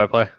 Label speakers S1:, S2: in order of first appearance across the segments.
S1: I play.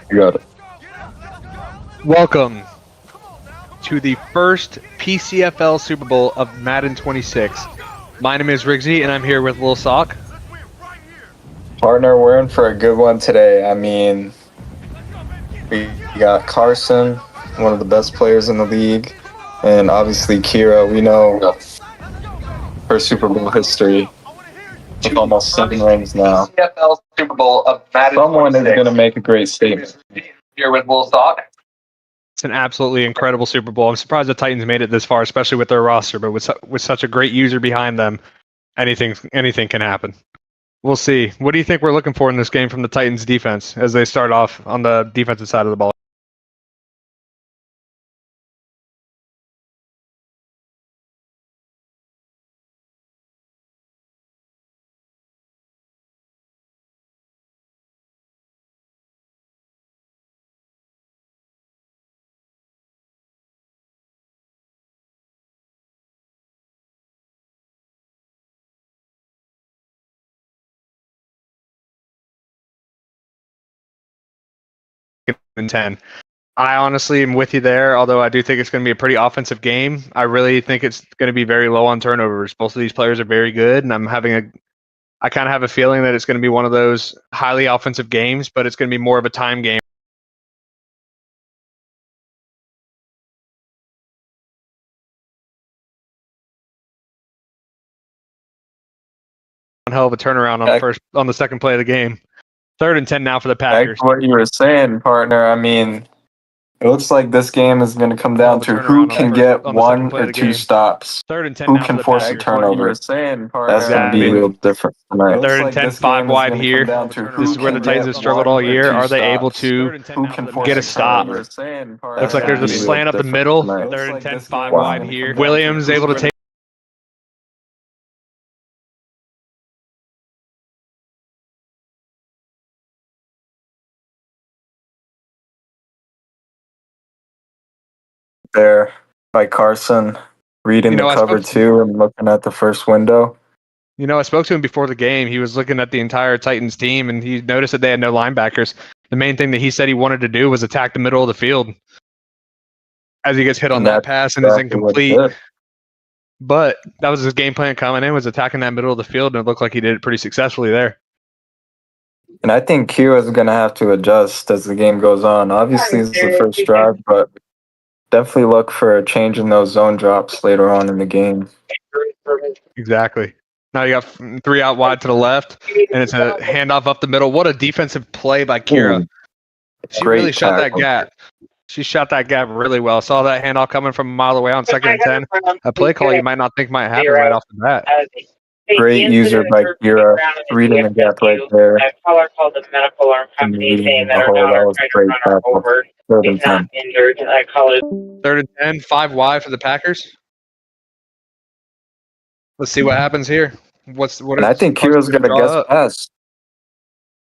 S2: You got it.
S1: Welcome to the first PCFL Super Bowl of Madden 26. My name is Riggsy, and I'm here with Lil Sock.
S2: Partner, we're in for a good one today. I mean, we got Carson, one of the best players in the league, and obviously Kira, we know her Super Bowl history. With almost 7 rings now.
S1: PCFL Super Bowl of Madden
S2: Someone
S1: 26.
S2: is going to make a great statement.
S1: Here with Lil Sock. It's an absolutely incredible Super Bowl. I'm surprised the Titans made it this far, especially with their roster, but with such a great user behind them, anything can happen. We'll see. What do you think we're looking for in this game from the Titans defense as they start off on the defensive side of the ball? In 10. I honestly am with you there, although I do think it's going to be a pretty offensive game. I really think it's going to be very low on turnovers. Both of these players are very good, and I kind of have a feeling that it's going to be one of those highly offensive games, but it's going to be more of a time game. One hell of a turnaround on the second play of the game. 3rd and 10 now for the Packers.
S2: Back to what you were saying, partner. I mean, it looks like this game is going to come down to who can get 1 or 2 stops.
S1: 3rd and 10
S2: Who
S1: now
S2: can
S1: for the
S2: force a
S1: Packers.
S2: turnover? That's going to be real different tonight.
S1: 3rd and 10, 5 wide here. This is where the Titans have struggled all year. Are they able to get a stop? Looks like there's a slant up the middle. 3rd and 10, 5 wide here. Williams able to take.
S2: There by Carson, reading the cover too and looking at the first window.
S1: You know, I spoke to him before the game. He was looking at the entire Titans team, and he noticed that they had no linebackers. The main thing that he said he wanted to do was attack the middle of the field as he gets hit on that pass and is incomplete. But that was his game plan coming in, was attacking that middle of the field, and it looked like he did it pretty successfully there.
S2: And I think Kira's going to have to adjust as the game goes on. Obviously, it's the first drive, but definitely look for a change in those zone drops later on in the game.
S1: Exactly. Now you got 3 out wide to the left, and it's a handoff up the middle. What a defensive play by Kira. She really shut that gap. She shot that gap really well. Saw that handoff coming from a mile away on 2nd and 10. A play call you might not think might happen right off the bat.
S2: Great user by Kira, reading the gap right there.
S3: A caller called the medical alarm company saying that our daughter tried to run her over. She's not injured. Caller.
S1: 3rd and 10, 5 wide for the Packers. Let's see what happens here.
S2: And I think Kira's going to guess pass.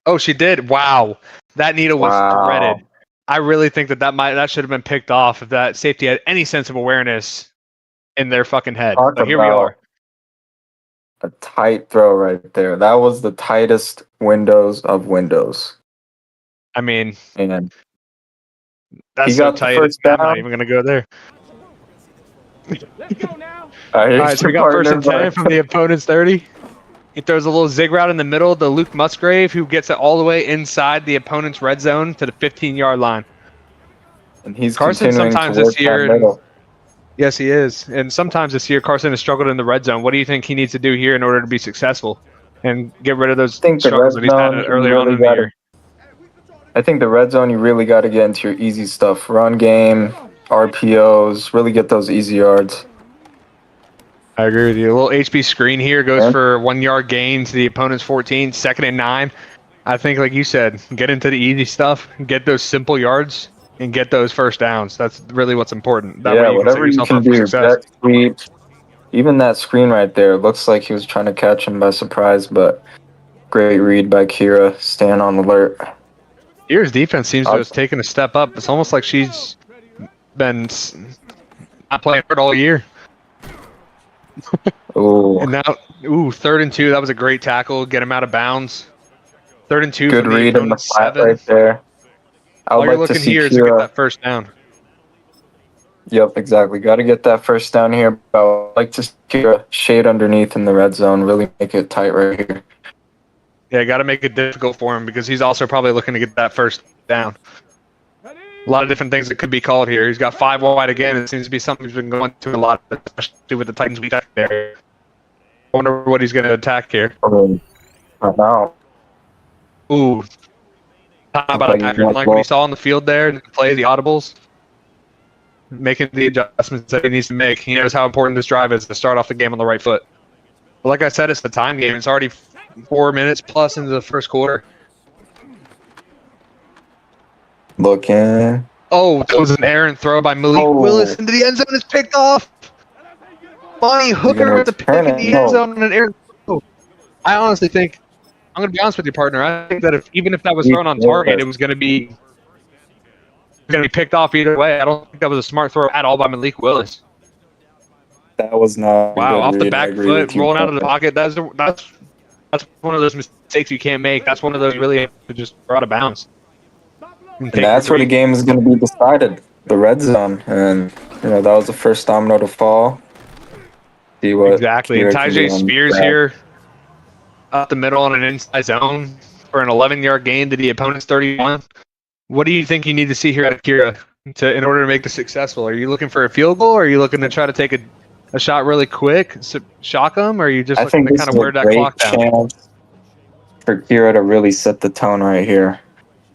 S1: Oh, she did. Wow. That needle was threaded. I really think that should have been picked off if that safety had any sense of awareness in their fucking head. But here we are.
S2: A tight throw right there. That was the tightest windows of windows.
S1: I mean,
S2: and
S1: that's so tight. I'm not even going to go there.
S3: Let's go now.
S2: All
S1: right, so we got 1st and 10 from the opponent's 30. He throws a little zig route in the middle to Luke Musgrave, who gets it all the way inside the opponent's red zone to the 15-yard line.
S2: And he's
S1: Carson sometimes this year. Yes, he is. And sometimes this year, Carson has struggled in the red zone. What do you think he needs to do here in order to be successful and get rid of those struggles that he's had earlier on in the year?
S2: I think the red zone, you really got to get into your easy stuff. Run game, RPOs, really get those easy yards.
S1: I agree with you. A little HB screen here goes for 1 yard gain to the opponent's 14, 2nd and 9. I think, like you said, get into the easy stuff, get those simple yards, and get those first downs. That's really what's important. That way you
S2: whatever you can do. That sweep, even that screen right there, looks like he was trying to catch him by surprise, but great read by Kira, staying on alert.
S1: Kira's defense seems to have taken a step up. It's almost like she's been not playing hard all year. And now, 3rd and 2. That was a great tackle. Get him out of bounds. 3rd and 2.
S2: Good read in the flat right there.
S1: All you're looking here is to get that first down.
S2: Yep, exactly. Got to get that first down here. But I would like to see Kira shade underneath in the red zone. Really make it tight right here.
S1: Yeah, got to make it difficult for him because he's also probably looking to get that first down. A lot of different things that could be called here. He's got 5 wide again. It seems to be something he's been going to a lot, especially with the Titans weak there. I wonder what he's going to attack here.
S2: Wow.
S1: Ooh. Talk about a Packers like what he saw on the field there, the play, the audibles. Making the adjustments that he needs to make. He knows how important this drive is to start off the game on the right foot. But like I said, it's the time game. It's already 4 minutes plus into the first quarter.
S2: Looking.
S1: Oh, it was an errant throw by Malik Willis into the end zone. It's picked off. Bonnie Hooker with the pick in the end zone on an errant throw. I honestly think, I'm going to be honest with you, partner. I think that even if that was thrown on target, it was going to be picked off either way. I don't think that was a smart throw at all by Malik Willis.
S2: That was not.
S1: Wow, off the back foot, rolling out of the pocket. That's one of those mistakes you can't make. That's one of those really just out of bounds.
S2: And that's where the game is going to be decided, the red zone. And, that was the first domino to fall. See what
S1: exactly. And Tyjae Spears here up the middle on an inside zone for an 11-yard gain to the opponent's 31. What do you think you need to see here out of Kira in order to make this successful? Are you looking for a field goal, or are you looking to try to take a shot really quick, shock them, or are you just looking to kind of wear that clock down?
S2: For Kira to really set the tone right here.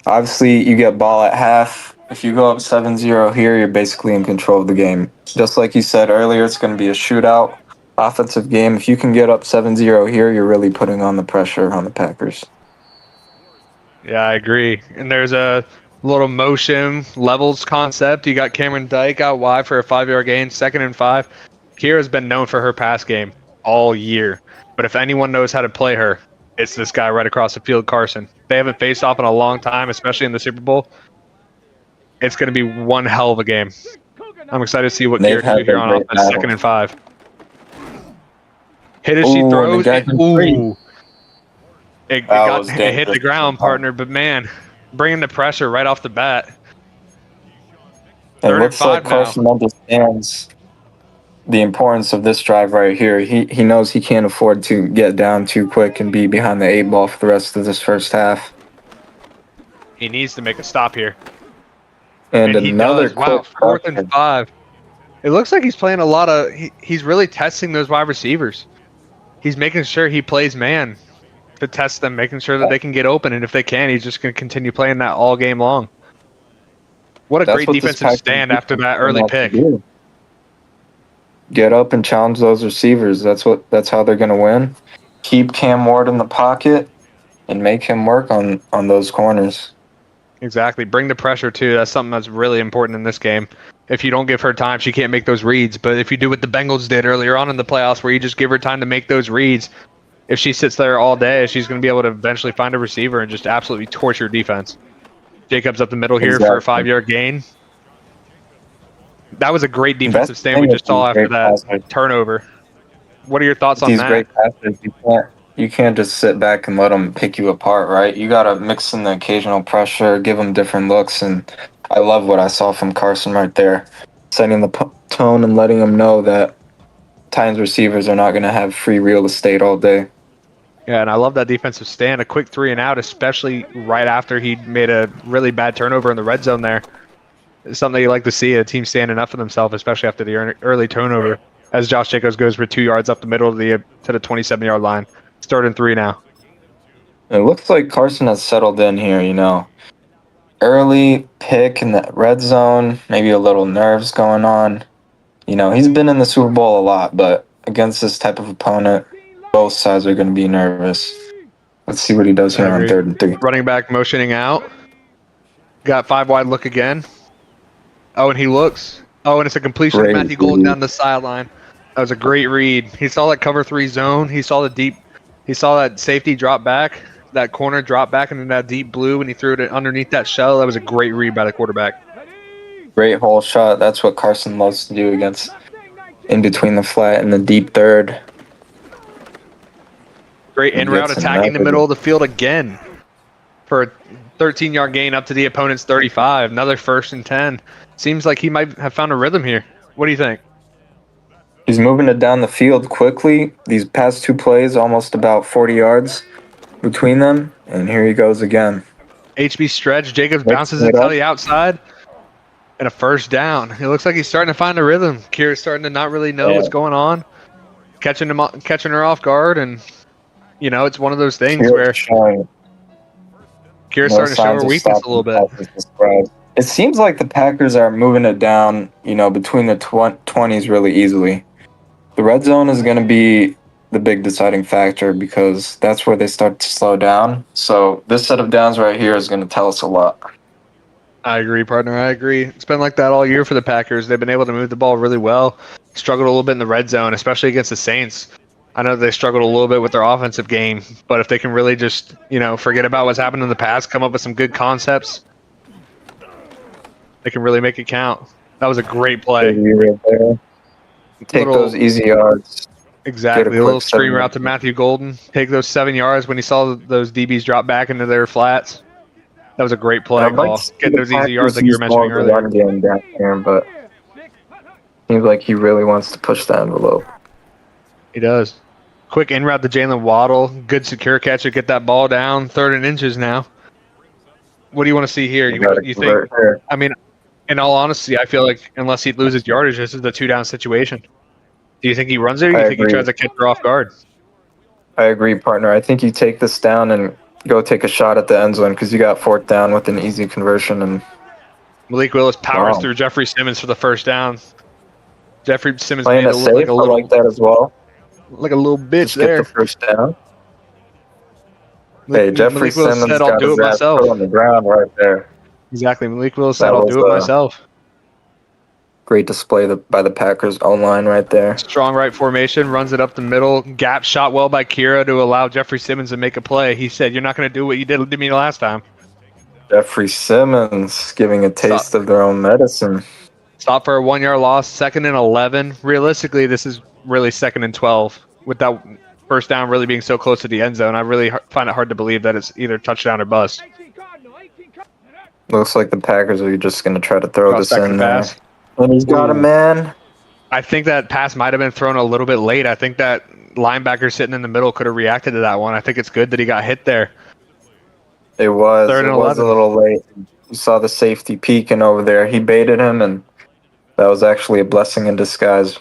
S2: Obviously, you get ball at half. If you go up 7-0 here, you're basically in control of the game. Just like you said earlier, it's going to be a shootout, offensive game. If you can get up 7-0 here, you're really putting on the pressure on the Packers.
S1: Yeah, I agree. And there's a little motion levels concept. You got Cameron Dyke out wide for a 5-yard gain, 2nd and 5. Kira's been known for her pass game all year. But if anyone knows how to play her, it's this guy right across the field, Carson. They haven't faced off in a long time, especially in the Super Bowl. It's going to be one hell of a game. I'm excited to see what Kira can do here on offense, 2nd and 5. Hit as she throws. It hit the ground, partner, but man, bringing the pressure right off the bat.
S2: It looks like Carson understands the importance of this drive right here. He knows he can't afford to get down too quick and be behind the 8 ball for the rest of this first half.
S1: He needs to make a stop here.
S2: And another
S1: wow, 4th and 5. It looks like he's playing a lot of he's really testing those wide receivers. He's making sure he plays man to test them, making sure that they can get open, and if they can, he's just going to continue playing that all game long. What a great
S2: what this
S1: defensive
S2: Packers
S1: stand after that
S2: defense
S1: early
S2: wants to
S1: pick.
S2: do. Get up and challenge those receivers. That's how they're going to win. Keep Cam Ward in the pocket and make him work on those corners.
S1: Exactly. Bring the pressure, too. That's something that's really important in this game. If you don't give her time, she can't make those reads. But if you do what the Bengals did earlier on in the playoffs, where you just give her time to make those reads, if she sits there all day, she's going to be able to eventually find a receiver and just absolutely torture defense. Jacobs up the middle here for a 5-yard gain. That was a great defensive stand we just saw after that turnover. What are your thoughts on that?
S2: Great passes, you can't just sit back and let them pick you apart, right? You got to mix in the occasional pressure, give them different looks, and I love what I saw from Carson right there, setting the tone and letting them know that Titans receivers are not going to have free real estate all day.
S1: Yeah, and I love that defensive stand. A quick 3 and out, especially right after he made a really bad turnover in the red zone there. It's something that you like to see, a team standing up for themselves, especially after the early turnover, as Josh Jacobs goes for 2 yards up the middle to the 27-yard line. It's 3rd and 3 now.
S2: It looks like Carson has settled in here, you know. Early pick in the red zone, maybe a little nerves going on. You know, he's been in the Super Bowl a lot, but against this type of opponent, both sides are going to be nervous. Let's see what he does here on 3rd and 3.
S1: Running back motioning out. Got 5 wide look again. Oh, and he looks. Oh, and it's a completion of Matthew Golden down the sideline. That was a great read. He saw that cover 3 zone. He saw that safety drop back, that corner drop back into that deep blue, and he threw it underneath that shell. That was a great read by the quarterback.
S2: Great hole shot. That's what Carson loves to do against in between the flat and the deep third.
S1: Great in route attacking the middle of the field again for a 13-yard gain up to the opponent's 35. Another 1st and 10. Seems like he might have found a rhythm here. What do you think?
S2: He's moving it down the field quickly. These past 2 plays, almost about 40 yards between them. And here he goes again.
S1: HB stretch. Jacobs bounces it to the outside. And a 1st down. It looks like he's starting to find a rhythm. Kira's starting to not really know what's going on. Catching her off guard. And, you know, it's one of those things where Kira's starting to show her weakness a little bit.
S2: It seems like the Packers are moving it down, you know, between the 20s really easily. The red zone is going to be the big deciding factor because that's where they start to slow down. So this set of downs right here is going to tell us a lot.
S1: I agree, partner. I agree. It's been like that all year for the Packers. They've been able to move the ball really well. Struggled a little bit in the red zone, especially against the Saints. I know they struggled a little bit with their offensive game, but if they can really just, you know, forget about what's happened in the past, come up with some good concepts, they can really make it count. That was a great play.
S2: Take those easy yards.
S1: Exactly. A little screamer out to Matthew Golden. Take those 7 yards when he saw those DBs drop back into their flats. That was a great play call. Get those easy yards like you were mentioning earlier.
S2: Game down here, but seems like he really wants to push the envelope.
S1: He does. Quick in route to Jalen Waddle. Good secure catch to get that ball down. 3rd and inches now. What do you want to see here? You think? I mean, in all honesty, I feel like unless he loses yardage, this is the 2-down situation. Do you think he runs it, or do you think he tries to catch her off guard?
S2: I agree, partner. I think you take this down and go take a shot at the end zone because you got 4th down with an easy conversion. And
S1: Malik Willis powers through Jeffrey Simmons for the 1st down. Jeffrey Simmons
S2: playing
S1: made it look like a little,
S2: like that as well.
S1: Like a little bitch
S2: Just
S1: there.
S2: Get the 1st down. Hey, Jeffrey Simmons said, "I'll do it myself." On the ground right there.
S1: Exactly. Malik Willis said, "I'll do it myself."
S2: Great display by the Packers O-line right there.
S1: Strong right formation, runs it up the middle. Gap shot well by Kira to allow Jeffrey Simmons to make a play. He said, "You're not going to do what you did to me last time."
S2: Jeffrey Simmons giving a taste of their own medicine.
S1: Stop for a 1-yard loss, 2nd and 11. Realistically, this is really 2nd and 12. With that 1st down really being so close to the end zone, I really find it hard to believe that it's either touchdown or bust.
S2: Looks like the Packers are just going to try to throw this in there.
S1: Pass.
S2: And he's got a man.
S1: I think that pass might have been thrown a little bit late. I think that linebacker sitting in the middle could have reacted to that one. I think it's good that he got hit there.
S2: It was.
S1: 3rd and 11.
S2: It was a little late. You saw the safety peeking over there. He baited him, and that was actually a blessing in disguise.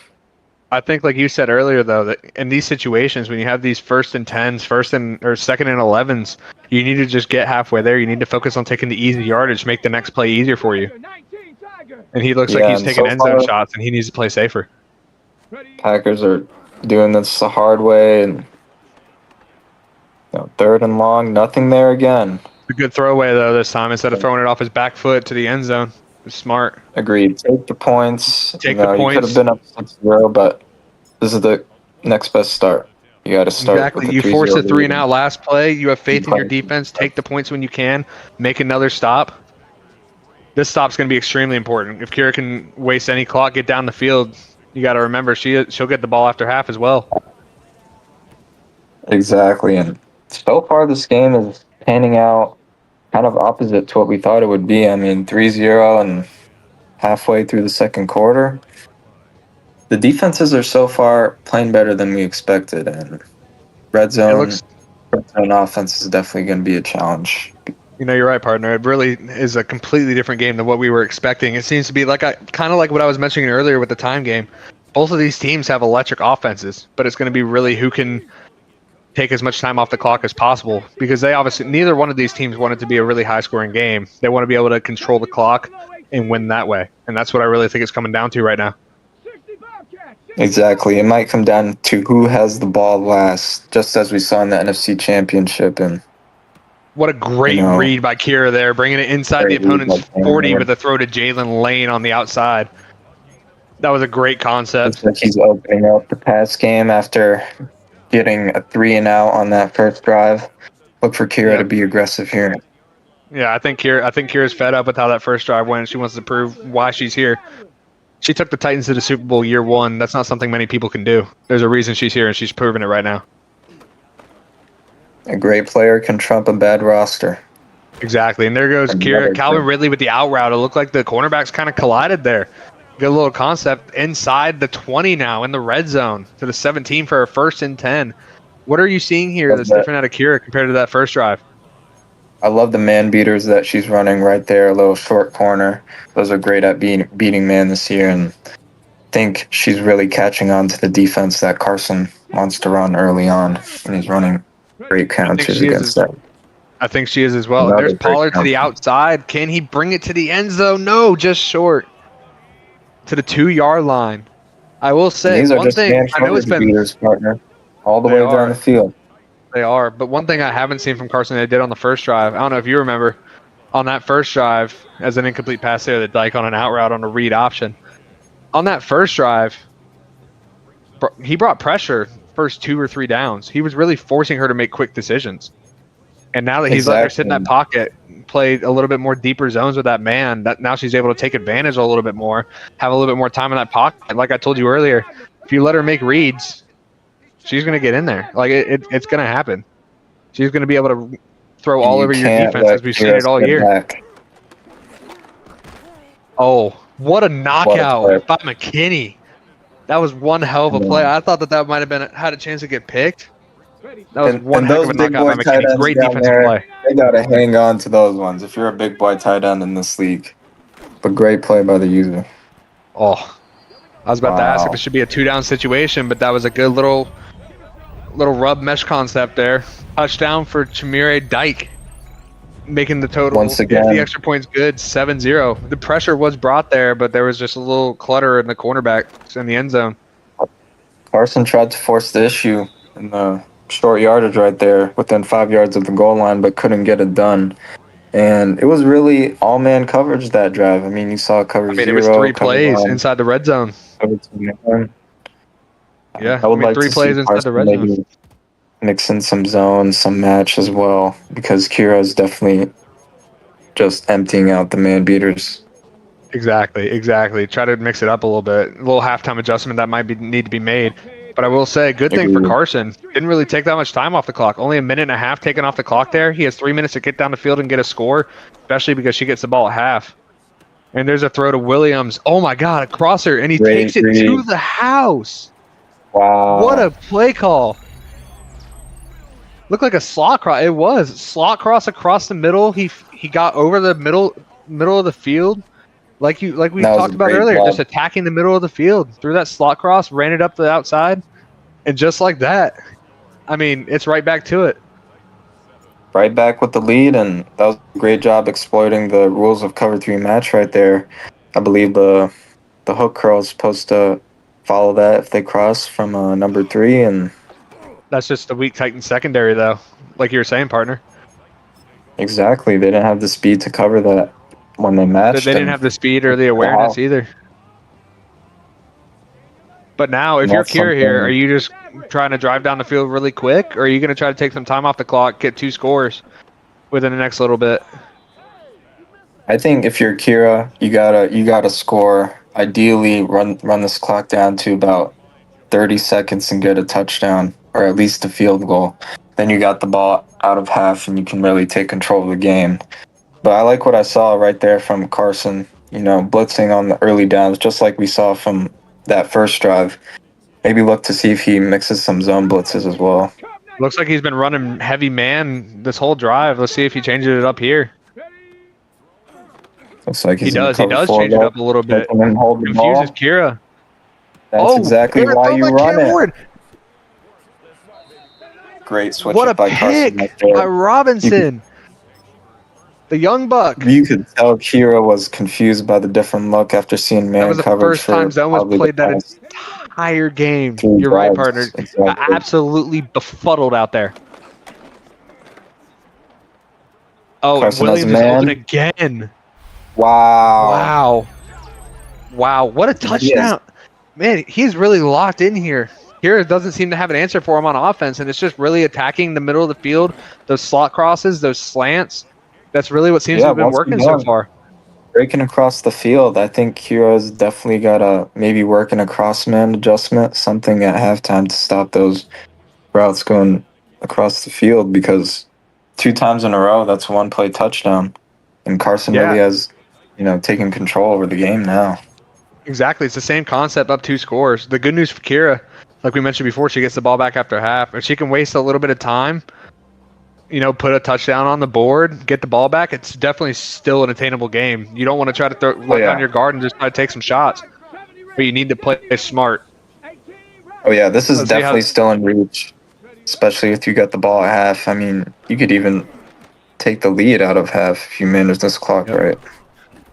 S1: I think, like you said earlier, though, that in these situations, when you have these 1st and 10s, 2nd and 11s, you need to just get halfway there. You need to focus on taking the easy yardage, make the next play easier for you. And he looks like he's taking end zone shots, and he needs to play safer.
S2: Packers are doing this the hard way, and 3rd and long, nothing there again.
S1: A good throwaway, though, this time. Instead of throwing it off his back foot to the end zone. It's smart.
S2: Agreed. Take the points.
S1: Take the points.
S2: You could have been up 6-0, but this is the next best start. You got to start.
S1: Exactly. You force a 3-and-out last play. You have faith in your defense. Take the points when you can. Make another stop. This stop's going to be extremely important. If Kira can waste any clock, get down the field, you got to remember she'll get the ball after half as well.
S2: Exactly. And so far, this game is panning out kind of opposite to what we thought it would be. I mean, 3-0 and halfway through the second quarter. The defenses are so far playing better than we expected, and red zone offense is definitely going to be a challenge.
S1: You're right, partner. It really is a completely different game than what we were expecting. It seems to be kind of like what I was mentioning earlier with the time game. Both of these teams have electric offenses, but it's going to be really who can take as much time off the clock as possible, because neither one of these teams want it to be a really high-scoring game. They want to be able to control the clock and win that way, and that's what I really think it's coming down to right now.
S2: Exactly. It might come down to who has the ball last, just as we saw in the NFC Championship. And
S1: what a great read by Kira there, bringing it inside the opponent's 40 with a throw to Jalen Lane on the outside. That was a great concept.
S2: Looks like he's opening up the pass game after getting a 3-and-out on that first drive. Look for Kira to be aggressive here.
S1: Yeah, I think Kira's fed up with how that first drive went. She wants to prove why she's here. She took the Titans to the Super Bowl year 1. That's not something many people can do. There's a reason she's here, and she's proving it right now.
S2: A great player can trump a bad roster.
S1: Exactly, and there goes Kira. Calvin Ridley with the out route. It looked like the cornerbacks kind of collided there. Good little concept inside the 20 now in the red zone to the 17 for a 1st and 10. What are you seeing here that's different out of Kira compared to that first drive?
S2: I love the man beaters that she's running right there, a little short corner. Those are great at beating man this year, and I think she's really catching on to the defense that Carson wants to run early on, and he's running great counters against that.
S1: I think she is as well. And there's Pollard to the outside. Can he bring it to the end zone? No, just short. To the 2-yard line. I will say one thing. I know it's been
S2: beaters, partner, all the way down the field.
S1: They are, but one thing I haven't seen from Carson they did on the first drive, I don't know if you remember, on that first drive, as an incomplete pass there, the Dyke on an out route on a read option. On that first drive, he brought pressure first 2 or 3 downs. He was really forcing her to make quick decisions. And now that he's letting her sit in that pocket, play a little bit more deeper zones with that man, that now she's able to take advantage a little bit more, have a little bit more time in that pocket. Like I told you earlier, if you let her make reads, she's going to get in there. Like it's going to happen. She's going to be able to throw all over your defense as we've seen it all year.
S2: Back.
S1: Oh, what a knockout by McKinney. That was one hell of a play. I thought that might have had a chance to get picked. That was one heck of a knockout by McKinney. Great defensive play.
S2: They got to hang on to those ones if you're a big boy tight end in this league. But great play by the user.
S1: Oh, I was about to ask if it should be a 2-down situation, but that was a good little rub mesh concept there. Touchdown for Chamire Dyke, making the total.
S2: Once again,
S1: the extra points good, 7-0. The pressure was brought there, but there was just a little clutter in the cornerbacks in the end zone.
S2: Carson tried to force the issue in the short yardage right there within 5 yards of the goal line, but couldn't get it done. And it was really all-man coverage that drive. I mean, you saw coverage 0.
S1: It was 3 plays inside the red zone. Yeah,
S2: I would like
S1: 3 plays inside the red zone.
S2: Mix in some zones, some match as well, because Kira is definitely just emptying out the man beaters.
S1: Exactly. Try to mix it up a little bit. A little halftime adjustment that might need to be made. But I will say, good thing for Carson. Didn't really take that much time off the clock. Only 1.5 minutes taken off the clock there. He has 3 minutes to get down the field and get a score, especially because she gets the ball at half. And there's a throw to Williams. Oh, my God, a crosser. And he takes it to the house.
S2: Wow.
S1: What a play call. Looked like a slot cross. It was. Slot cross across the middle. He got over the middle of the field. Like we talked about earlier, just attacking the middle of the field. Threw that slot cross, ran it up the outside, and just like that, I mean, it's right back to it.
S2: Right back with the lead, and that was a great job exploiting the rules of cover 3 match right there. I believe the hook curl is supposed to follow that if they cross from number 3, and
S1: That's just the weak Titan secondary, though. Like you were saying, partner.
S2: exactly, they didn't have the speed to cover that when they matched.
S1: They didn't have the speed or the awareness either. But now, if you're Kira here, are you just trying to drive down the field really quick, or are you going to try to take some time off the clock, get 2 scores within the next little bit?
S2: I think if you're Kira, you gotta score. Ideally, run this clock down to about 30 seconds and get a touchdown, or at least a field goal. Then you got the ball out of half, and you can really take control of the game. But I like what I saw right there from Carson. Blitzing on the early downs, just like we saw from that first drive. Maybe look to see if he mixes some zone blitzes as well.
S1: Looks like he's been running heavy man this whole drive. Let's see if he changes it up here.
S2: Looks like
S1: he does change it up a little bit. Confuses Kira.
S2: That's exactly why you run it. Great switch
S1: what
S2: up by Carson.
S1: What a pick by Robinson. The young buck.
S2: You could tell Kira was confused by the different look after seeing man coverage.
S1: That was the first time Zone was played that entire game. You're right, partner. Exactly. Absolutely befuddled out there. Oh,
S2: Carson
S1: Williams is open again.
S2: Wow.
S1: What a touchdown. Man, he's really locked in here. Kira doesn't seem to have an answer for him on offense, and it's just really attacking the middle of the field, those slot crosses, those slants. That's really what seems to have been working so far.
S2: Breaking across the field, I think Kira's definitely got to maybe work in a cross-man adjustment, something at halftime to stop those routes going across the field, because 2 times in a row, that's 1-play touchdown. And Carson really has, taken control over the game now.
S1: Exactly. It's the same concept, up 2 scores. The good news for Kira, like we mentioned before, she gets the ball back after half. If she can waste a little bit of time, put a touchdown on the board, get the ball back, it's definitely still an attainable game. You don't want to try to let down your guard and just try to take some shots. But you need to play smart.
S2: Oh, yeah. This is definitely still in reach, especially if you got the ball at half. I mean, you could even take the lead out of half if you manage this clock right.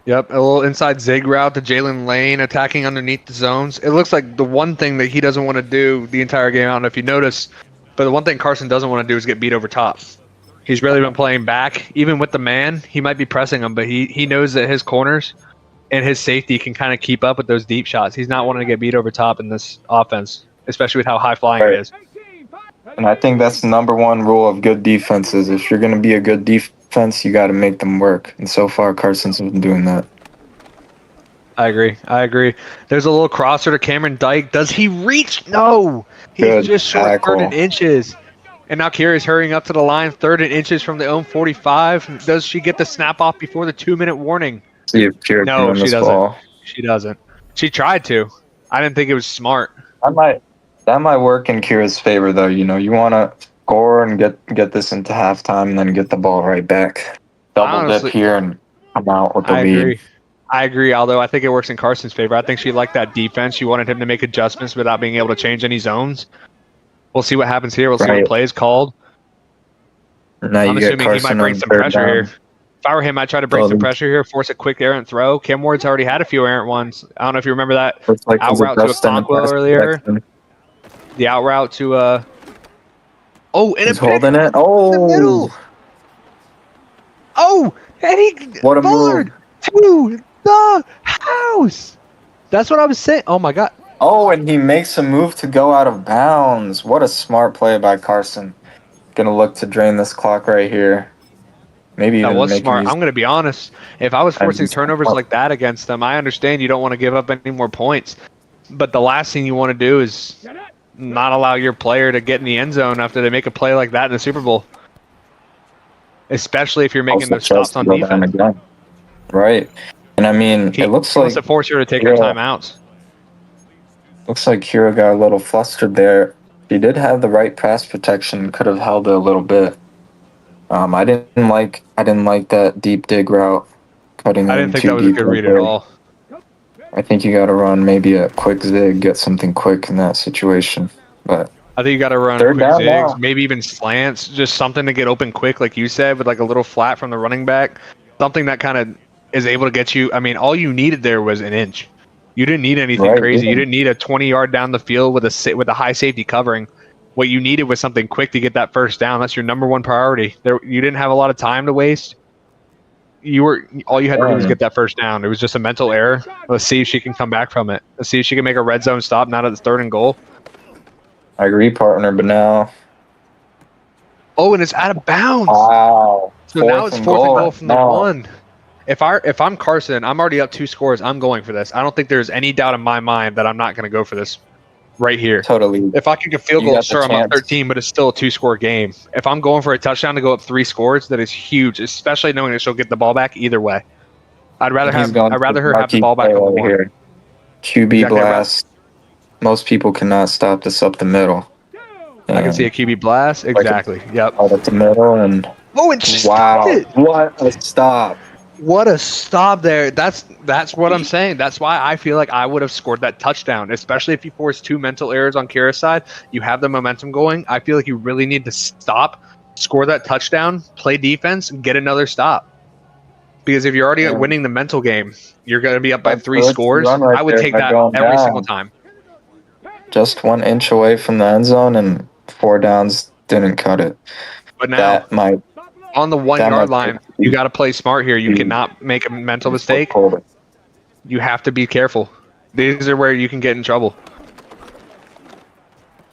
S1: Yep, a little inside zig route to Jalen Lane, attacking underneath the zones. It looks like the one thing that he doesn't want to do the entire game, I don't know if you notice, but the one thing Carson doesn't want to do is get beat over top. He's really been playing back. Even with the man, he might be pressing him, but he knows that his corners and his safety can kind of keep up with those deep shots. He's not wanting to get beat over top in this offense, especially with how high-flying it is.
S2: And I think that's the number 1 rule of good defenses. If you're going to be a good defense, you got to make them work. And so far, Carson's been doing that.
S1: I agree. There's a little crosser to Cameron Dyke. Does he reach? No. He's just short 3rd and inches. And now Kira's hurrying up to the line, 3rd and inches from the own 45. Does she get the snap off before the 2-minute warning?
S2: See if Kira can win this ball.
S1: She doesn't. She tried to. I didn't think it was smart.
S2: That might work in Kira's favor, though. You want to score and get this into halftime, and then get the ball right back. Double dip here and come out with the lead.
S1: I agree, although I think it works in Carson's favor. I think she liked that defense. She wanted him to make adjustments without being able to change any zones. We'll see what happens here. We'll see what play is called.
S2: Now
S1: I'm assuming he might bring some pressure here. If I were him, I'd try to bring some pressure here, force a quick errant throw. Cam Ward's already had a few errant ones. I don't know if you remember that out route to Okonkwo earlier. The out route to and
S2: he's holding it. Oh,
S1: and he
S2: what a move
S1: to the house. That's what I was saying. Oh my god.
S2: Oh, and he makes a move to go out of bounds. What a smart play by Carson. Gonna look to drain this clock right here. Maybe
S1: that was smart. I'm gonna be honest. If I was forcing turnovers like that against them, I understand you don't want to give up any more points. But the last thing you want to do is not allow your player to get in the end zone after they make a play like that in the Super Bowl. Especially if you're making those stops on defense.
S2: Right. And I mean, it looks like
S1: to force her to take her timeouts.
S2: Looks like Kira got a little flustered there. He did have the right pass protection, could have held it a little bit. I didn't like that deep dig route cutting.
S1: I didn't think that was a good read at all.
S2: I think you got to run maybe a quick zig, get something quick in that situation. But
S1: I think you got to run quick zigs, maybe even slants, just something to get open quick, like you said, with like a little flat from the running back, something that kind of is able to get you. I mean, all you needed there was an inch. You didn't need anything crazy. You didn't need a 20-yard down the field with a high safety covering. What you needed was something quick to get that first down. That's your number one priority. You didn't have a lot of time to waste. All you had to do was get that first down. It was just a mental error. Let's see if she can come back from it. Let's see if she can make a red zone stop. Not at the 3rd and goal.
S2: I agree, partner. But now,
S1: and it's out of bounds.
S2: Wow.
S1: So now it's 4th and goal from the 1. If I'm Carson, I'm already up 2 scores. I'm going for this. I don't think there's any doubt in my mind that I'm not going to go for this right here.
S2: Totally.
S1: If I kick a field goal, sure, I'm up 13, but it's still a 2-score game. If I'm going for a touchdown to go up 3 scores, that is huge, especially knowing that she'll get the ball back either way. I'd rather her have the ball back on the
S2: here. QB blast. Most people cannot stop this up the middle.
S1: I can see a QB blast. Exactly. Yep.
S2: Up the middle and
S1: she
S2: wow!
S1: it.
S2: What a stop!
S1: What a stop there. That's what I'm saying. That's why I feel like I would have scored that touchdown, especially if you force 2 mental errors on Kira's side. You have the momentum going. I feel like you really need to stop, score that touchdown, play defense, and get another stop. Because if you're already winning the mental game, you're going to be up by 3 scores. I would take that every single time.
S2: Just 1 inch away from the end zone, and 4 downs didn't cut it.
S1: But now, on the 1-yard line, you got to play smart here. You cannot make a mental mistake. You have to be careful. These are where you can get in trouble.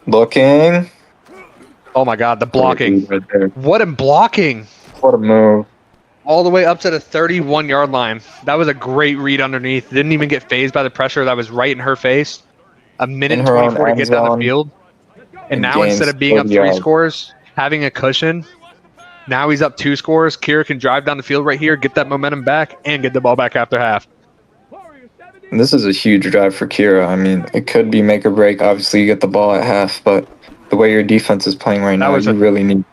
S2: Looking.
S1: Oh my God, the blocking. What a blocking.
S2: What a move.
S1: All the way up to the 31-yard line. That was a great read underneath. Didn't even get phased by the pressure that was right in her face. A minute and 24 to get down the field. And now instead of being up 3 scores, having a cushion, now he's up 2 scores. Kira can drive down the field right here, get that momentum back, and get the ball back after half.
S2: And this is a huge drive for Kira. I mean, it could be make or break. Obviously, you get the ball at half, but the way your defense is playing right now, you really need.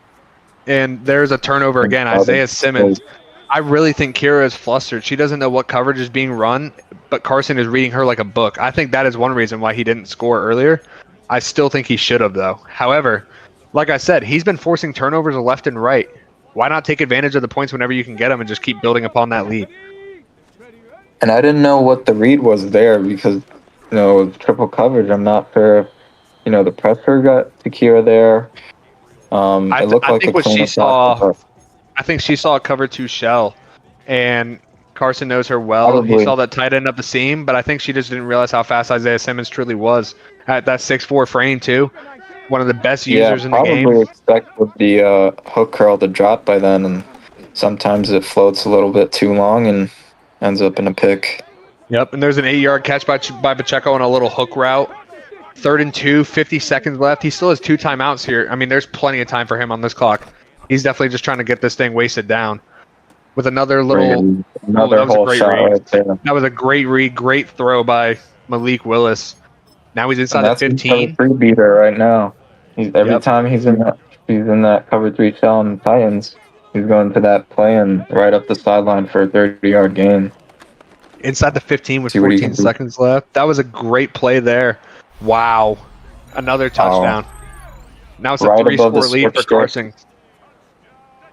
S1: And there's a turnover again. Isaiah Simmons. I really think Kira is flustered. She doesn't know what coverage is being run, but Carson is reading her like a book. I think that is one reason why he didn't score earlier. I still think he should have, though. However, like I said, he's been forcing turnovers left and right. Why not take advantage of the points whenever you can get them and just keep building upon that lead?
S2: And I didn't know what the read was there because, with triple coverage, I'm not sure if, the pressure got to Kira there. It looked like
S1: what she saw. I think she saw a cover 2 shell, and Carson knows her well. Probably. He saw that tight end up the seam, but I think she just didn't realize how fast Isaiah Simmons truly was at that 6'4" frame too. One of the best users in the game.
S2: Probably expected the hook curl to drop by then, and sometimes it floats a little bit too long and ends up in a pick.
S1: Yep, and there's an 8-yard catch by Pacheco on a little hook route. 3rd and 2, 50 seconds left. He still has 2 timeouts here. I mean, there's plenty of time for him on this clock. He's definitely just trying to get this thing wasted down. With another little...
S2: Another whole shot right there.
S1: That was a great read, great throw by Malik Willis. Now he's inside the 15.
S2: That's a 3 beater right now. Every time he's in that cover 3 shell on the Titans, he's going to that play and right up the sideline for a 30-yard gain.
S1: Inside the 15 with 14 seconds left. That was a great play there. Wow. Another touchdown. Now it's a 3-score lead for Carson.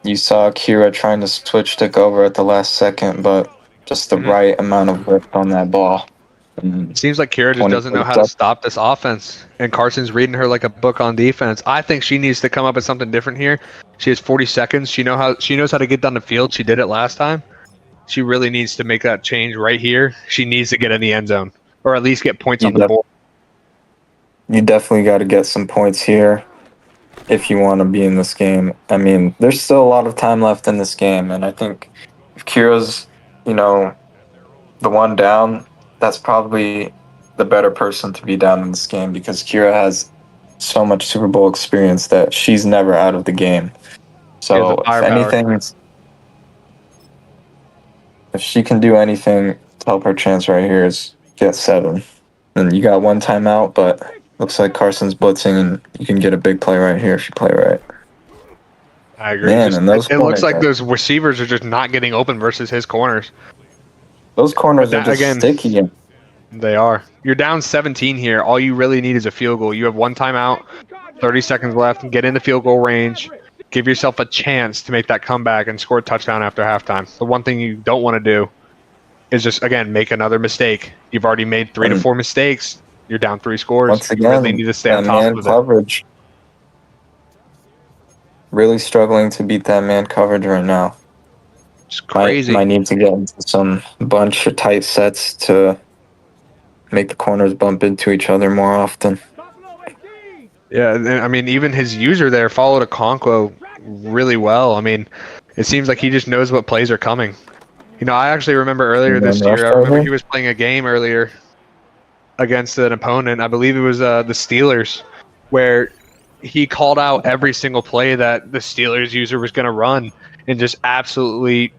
S2: You saw Kira trying to switch stick over at the last second, but just the right amount of lift on that ball.
S1: It seems like Kira just doesn't know how to stop this offense, and Carson's reading her like a book on defense. I think she needs to come up with something different here. She has 40 seconds. She knows how to get down the field. She did it last time. She really needs to make that change right here. She needs to get in the end zone, or at least get points on the board.
S2: You definitely got to get some points here if you want to be in this game. I mean, there's still a lot of time left in this game, and I think if Kira's, the one down, that's probably the better person to be down in this game because Kira has so much Super Bowl experience that she's never out of the game. So if she can do anything to help her chance right here is get 7. And you got 1 timeout, but looks like Carson's blitzing and you can get a big play right here if you play right.
S1: I agree. Man, it looks like those receivers are just not getting open versus his corners.
S2: Those corners are just sticky.
S1: They are. You're down 17 here. All you really need is a field goal. You have 1 timeout, 30 seconds left, and get in the field goal range. Give yourself a chance to make that comeback and score a touchdown after halftime. The one thing you don't want to do is just, again, make another mistake. You've already made 3 to 4 mistakes. You're down 3 scores.
S2: Once again,
S1: you really need to stay on top of it.
S2: Coverage. Really struggling to beat that man coverage right now.
S1: It's crazy.
S2: Might need to get into some bunch of tight sets to make the corners bump into each other more often.
S1: Yeah, I mean, even his user there followed Okonkwo really well. I mean, it seems like he just knows what plays are coming. You know, I actually remember earlier this year, I remember he was playing a game earlier against an opponent. I believe it was the Steelers, where he called out every single play that the Steelers user was going to run and just absolutely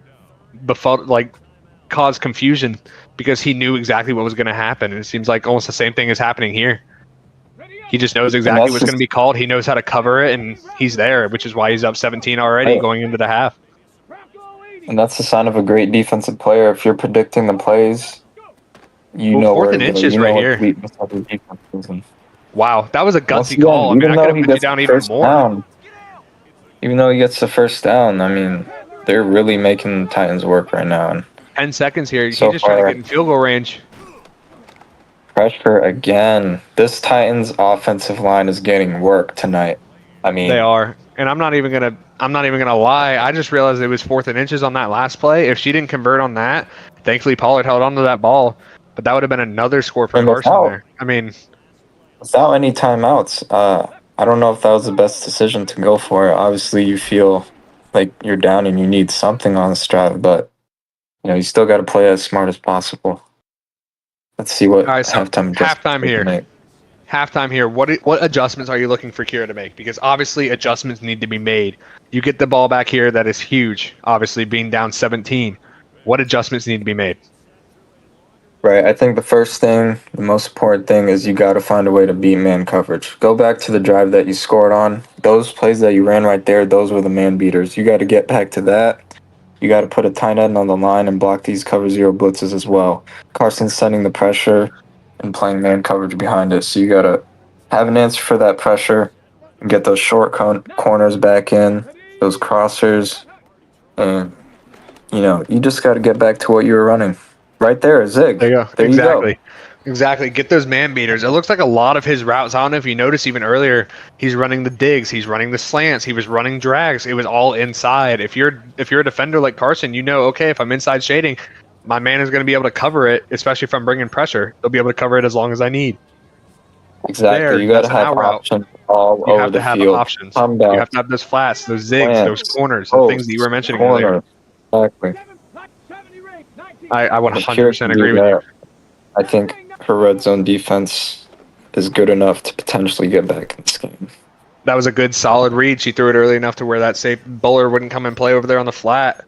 S1: cause confusion because he knew exactly what was going to happen. And it seems like almost the same thing is happening here. He just knows exactly what's going to be called. He knows how to cover it, and he's there, which is why he's up 17 already going into the half.
S2: And that's the sign of a great defensive player. If you're predicting the plays, you know where
S1: 4th and inches right here. Wow, that was a gutsy call. I mean, I could have put you down even more.
S2: Even though he gets the first down, I mean, they're really making the Titans work right now. And
S1: 10 seconds here. He's just trying to get in field goal range.
S2: Pressure again. This Titans offensive line is getting work tonight. I mean,
S1: they are. And I'm not even gonna lie. I just realized it was 4th and inches on that last play. If she didn't convert on that, thankfully Pollard held onto that ball. But that would have been another score for Carson there. I mean,
S2: without any timeouts, I don't know if that was the best decision to go for. Obviously, you feel like you're down and you need something on the drive, but you still got to play as smart as possible. Let's see what
S1: halftime here. Halftime here. What adjustments are you looking for Kira to make? Because obviously adjustments need to be made. You get the ball back here, that is huge. Obviously, being down 17. What adjustments need to be made?
S2: Right. I think the first thing, the most important thing, is you got to find a way to beat man coverage. Go back to the drive that you scored on. Those plays that you ran right there, those were the man beaters. You got to get back to that. You got to put a tight end on the line and block these cover 0 blitzes as well. Carson's setting the pressure and playing man coverage behind it. So you got to have an answer for that pressure and get those short corners back in, those crossers. And, you just got to get back to what you were running. Right there, a zig.
S1: There you go. Exactly. Exactly. Get those man beaters. It looks like a lot of his routes. I don't know if you noticed even earlier, he's running the digs, he's running the slants, he was running drags. It was all inside. If you're a defender like Carson, okay, if I'm inside shading, my man is going to be able to cover it, especially if I'm bringing pressure. They'll be able to cover it as long as I need.
S2: Exactly. You got to have options all over the field. You have to have options.
S1: You have to have those flats, those zigs, those corners, the things that you were mentioning earlier.
S2: Exactly.
S1: I 100% agree with you.
S2: I think her red zone defense is good enough to potentially get back in this game.
S1: That was a good, solid read. She threw it early enough to where that safe bowler wouldn't come and play over there on the flat.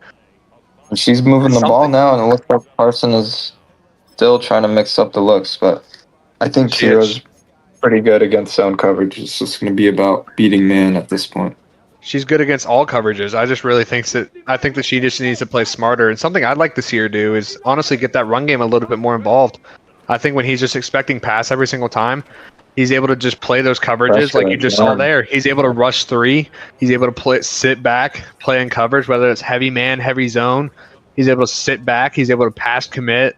S2: And she's moving the ball now, and it looks like Carson is still trying to mix up the looks. But I think Kira's pretty good against zone coverage. It's just going to be about beating man at this point.
S1: She's good against all coverages. I just really think that she just needs to play smarter. And something I'd like to see her do is honestly get that run game a little bit more involved. I think when he's just expecting pass every single time, he's able to just play those coverages like you just saw there. He's able to rush 3. He's able to sit back, play in coverage, whether it's heavy man, heavy zone. He's able to sit back. He's able to pass commit,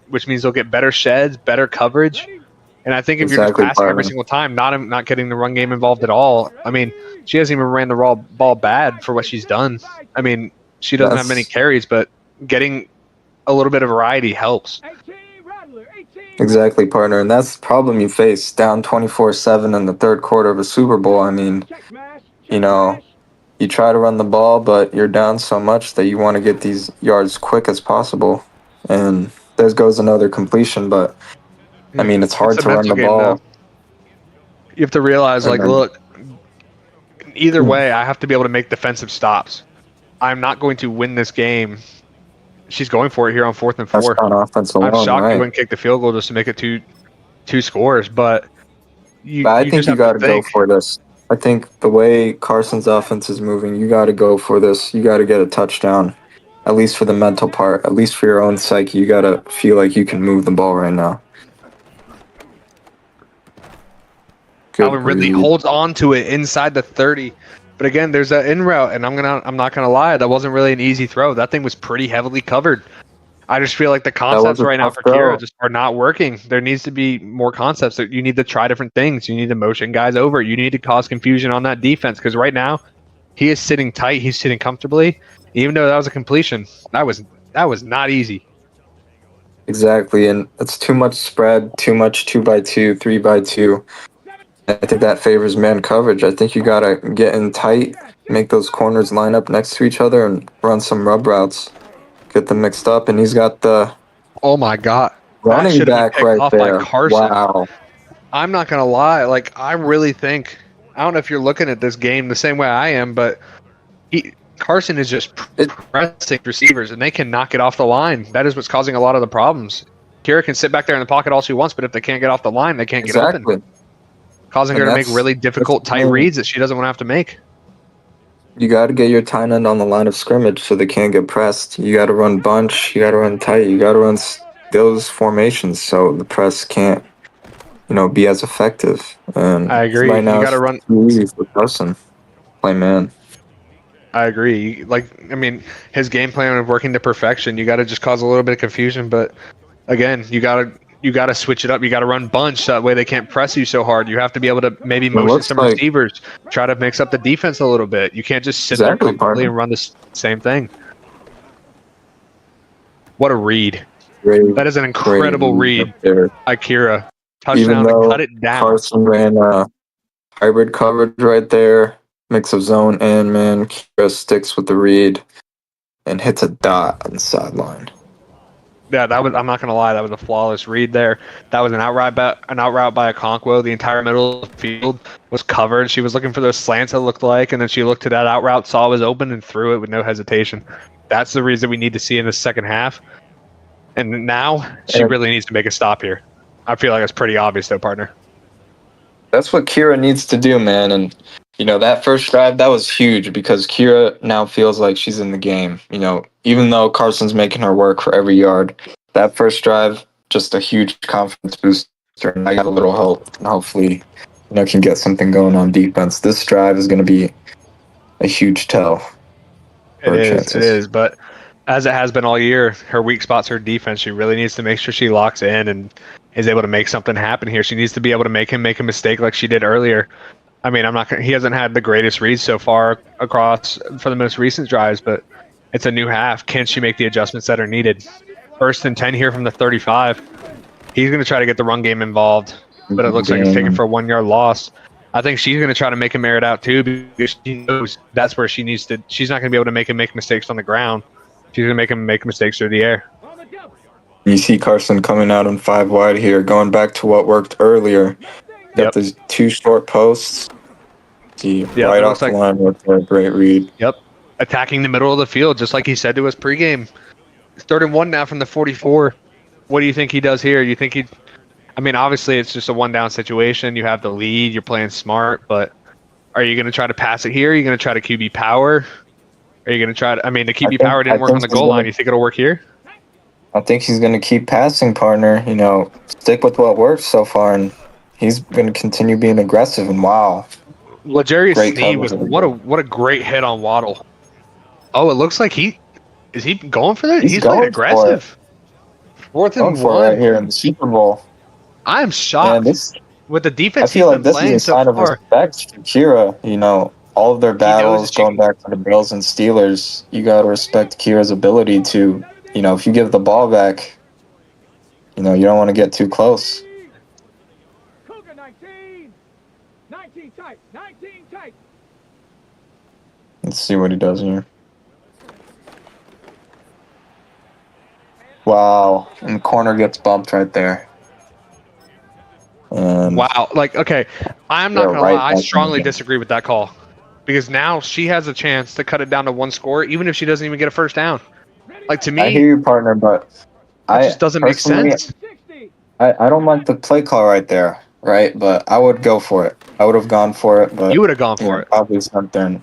S1: which means he'll get better sheds, better coverage. And I think if you're just passing every single time, not getting the run game involved at all, I mean, she hasn't even ran the raw ball bad for what she's done. I mean, she doesn't have many carries, but getting a little bit of variety helps.
S2: Exactly, partner. And that's the problem you face down 24-7 in the third quarter of a Super Bowl. I mean, you try to run the ball, but you're down so much that you want to get these yards quick as possible. And there goes another completion, but I mean, it's hard to run the ball.
S1: You have to realize, look, either way, I have to be able to make defensive stops. I'm not going to win this game. She's going for it here on 4th and 4. I'm shocked you wouldn't kick the field goal just to make it two scores, but
S2: I think you got to go for this. I think the way Carson's offense is moving, you got to go for this. You got to get a touchdown, at least for the mental part, at least for your own psyche. You got to feel like you can move the ball right now.
S1: Calvin Ridley holds on to it inside the 30. But again, there's an in route, and I'm not gonna lie, that wasn't really an easy throw. That thing was pretty heavily covered. I just feel like the concepts right now for
S2: throw.
S1: Kira just are not working. There needs to be more concepts. That you need to try different things. You need to motion guys over. You need to cause confusion on that defense because right now he is sitting tight. He's sitting comfortably. Even though that was a completion, that was not easy.
S2: Exactly, and it's too much spread, too much 2x2, 3x2. I think that favors man coverage. I think you gotta get in tight, make those corners line up next to each other, and run some rub routes. Get them mixed up, and he's got the
S1: Oh my God,
S2: running back right there.
S1: by Carson.
S2: Wow.
S1: I'm not gonna lie. Like I really think I don't know if you're looking at this game the same way I am, but Carson is just pressing receivers, and they cannot get off the line. That is what's causing a lot of the problems. Kira can sit back there in the pocket all she wants, but if they can't get off the line, they can't get open. Causing her to make really difficult, tight reads that she doesn't want to have to make.
S2: You got to get your tight end on the line of scrimmage so they can't get pressed. You got to run bunch. You got to run tight. You got to run those formations so the press can't, be as effective. And
S1: I agree.
S2: Right now,
S1: you got to run
S2: too easy for Carson. Play man.
S1: I agree. His game plan of working to perfection. You got to just cause a little bit of confusion, but again, you got to switch it up. You got to run bunch so that way they can't press you so hard. You have to be able to maybe motion some receivers, try to mix up the defense a little bit. You can't just sit there comfortably and run the same thing. What a read. That is an incredible read by Kira. Touchdown to cut it down.
S2: Carson ran hybrid coverage right there. Mix of zone and man. Kira sticks with the read and hits a dot on the sideline.
S1: Yeah, I'm not gonna lie, that was a flawless read there. That was an out route by a Conquo. The entire middle of the field was covered. She was looking for those slants, it looked like, and then she looked to that out route, saw it was open, and threw it with no hesitation. That's the reason we need to see in the second half. And now she really needs to make a stop here. I feel like it's pretty obvious, though, partner.
S2: That's what Kira needs to do, man. And that first drive, that was huge because Kira now feels like she's in the game. Even though Carson's making her work for every yard, that first drive, just a huge confidence booster. And I got a little help, and hopefully, can get something going on defense. This drive is going to be a huge tell.
S1: It is. But as it has been all year, her weak spot's her defense. She really needs to make sure she locks in and is able to make something happen here. She needs to be able to make him make a mistake like she did earlier. I mean, he hasn't had the greatest reads so far across for the most recent drives, but it's a new half. Can she make the adjustments that are needed? 1st and 10 here from the 35. He's going to try to get the run game involved, but it looks like it's taken for a 1-yard loss. I think she's going to try to make him air it out too because she knows that's where she needs to. She's not going to be able to make him make mistakes on the ground. She's going to make him make mistakes through the air.
S2: You see Carson coming out on 5 wide here, going back to what worked earlier. Got these 2 short posts. Right off the line with a great read.
S1: Yep. Attacking the middle of the field, just like he said to us pregame. 3rd and 1 now from the 44. What do you think he does here? You think obviously it's just a 1-down situation. You have the lead. You're playing smart, but are you going to try to pass it here? Are you going to try to QB power? Are you going to try to, the QB power didn't work on the goal line. You think it'll work here?
S2: I think he's going to keep passing, partner. Stick with what works so far, and he's going to continue being aggressive. And wow.
S1: L'Jarius Sneed was what a great hit on Waddle. Oh, it looks like is he going for that? He's playing aggressive. 4th and 1
S2: right here in the Super Bowl.
S1: I'm shocked with the defense.
S2: I feel like this is a sign of respect for Kira. All of their battles going back to the Bills and Steelers. You got to respect Kira's ability to, if you give the ball back, you don't want to get too close. 19 tight. Let's see what he does here. Wow. And the corner gets bumped right there.
S1: Wow. Okay. I'm not going to lie. I strongly disagree with that call. Because now she has a chance to cut it down to 1 score, even if she doesn't even get a first down. To me,
S2: I hear you, partner, but
S1: it just doesn't make sense.
S2: I don't like the play call right there, right? But I would go for it. I would have gone for it. But
S1: you would have gone for it.
S2: Probably something.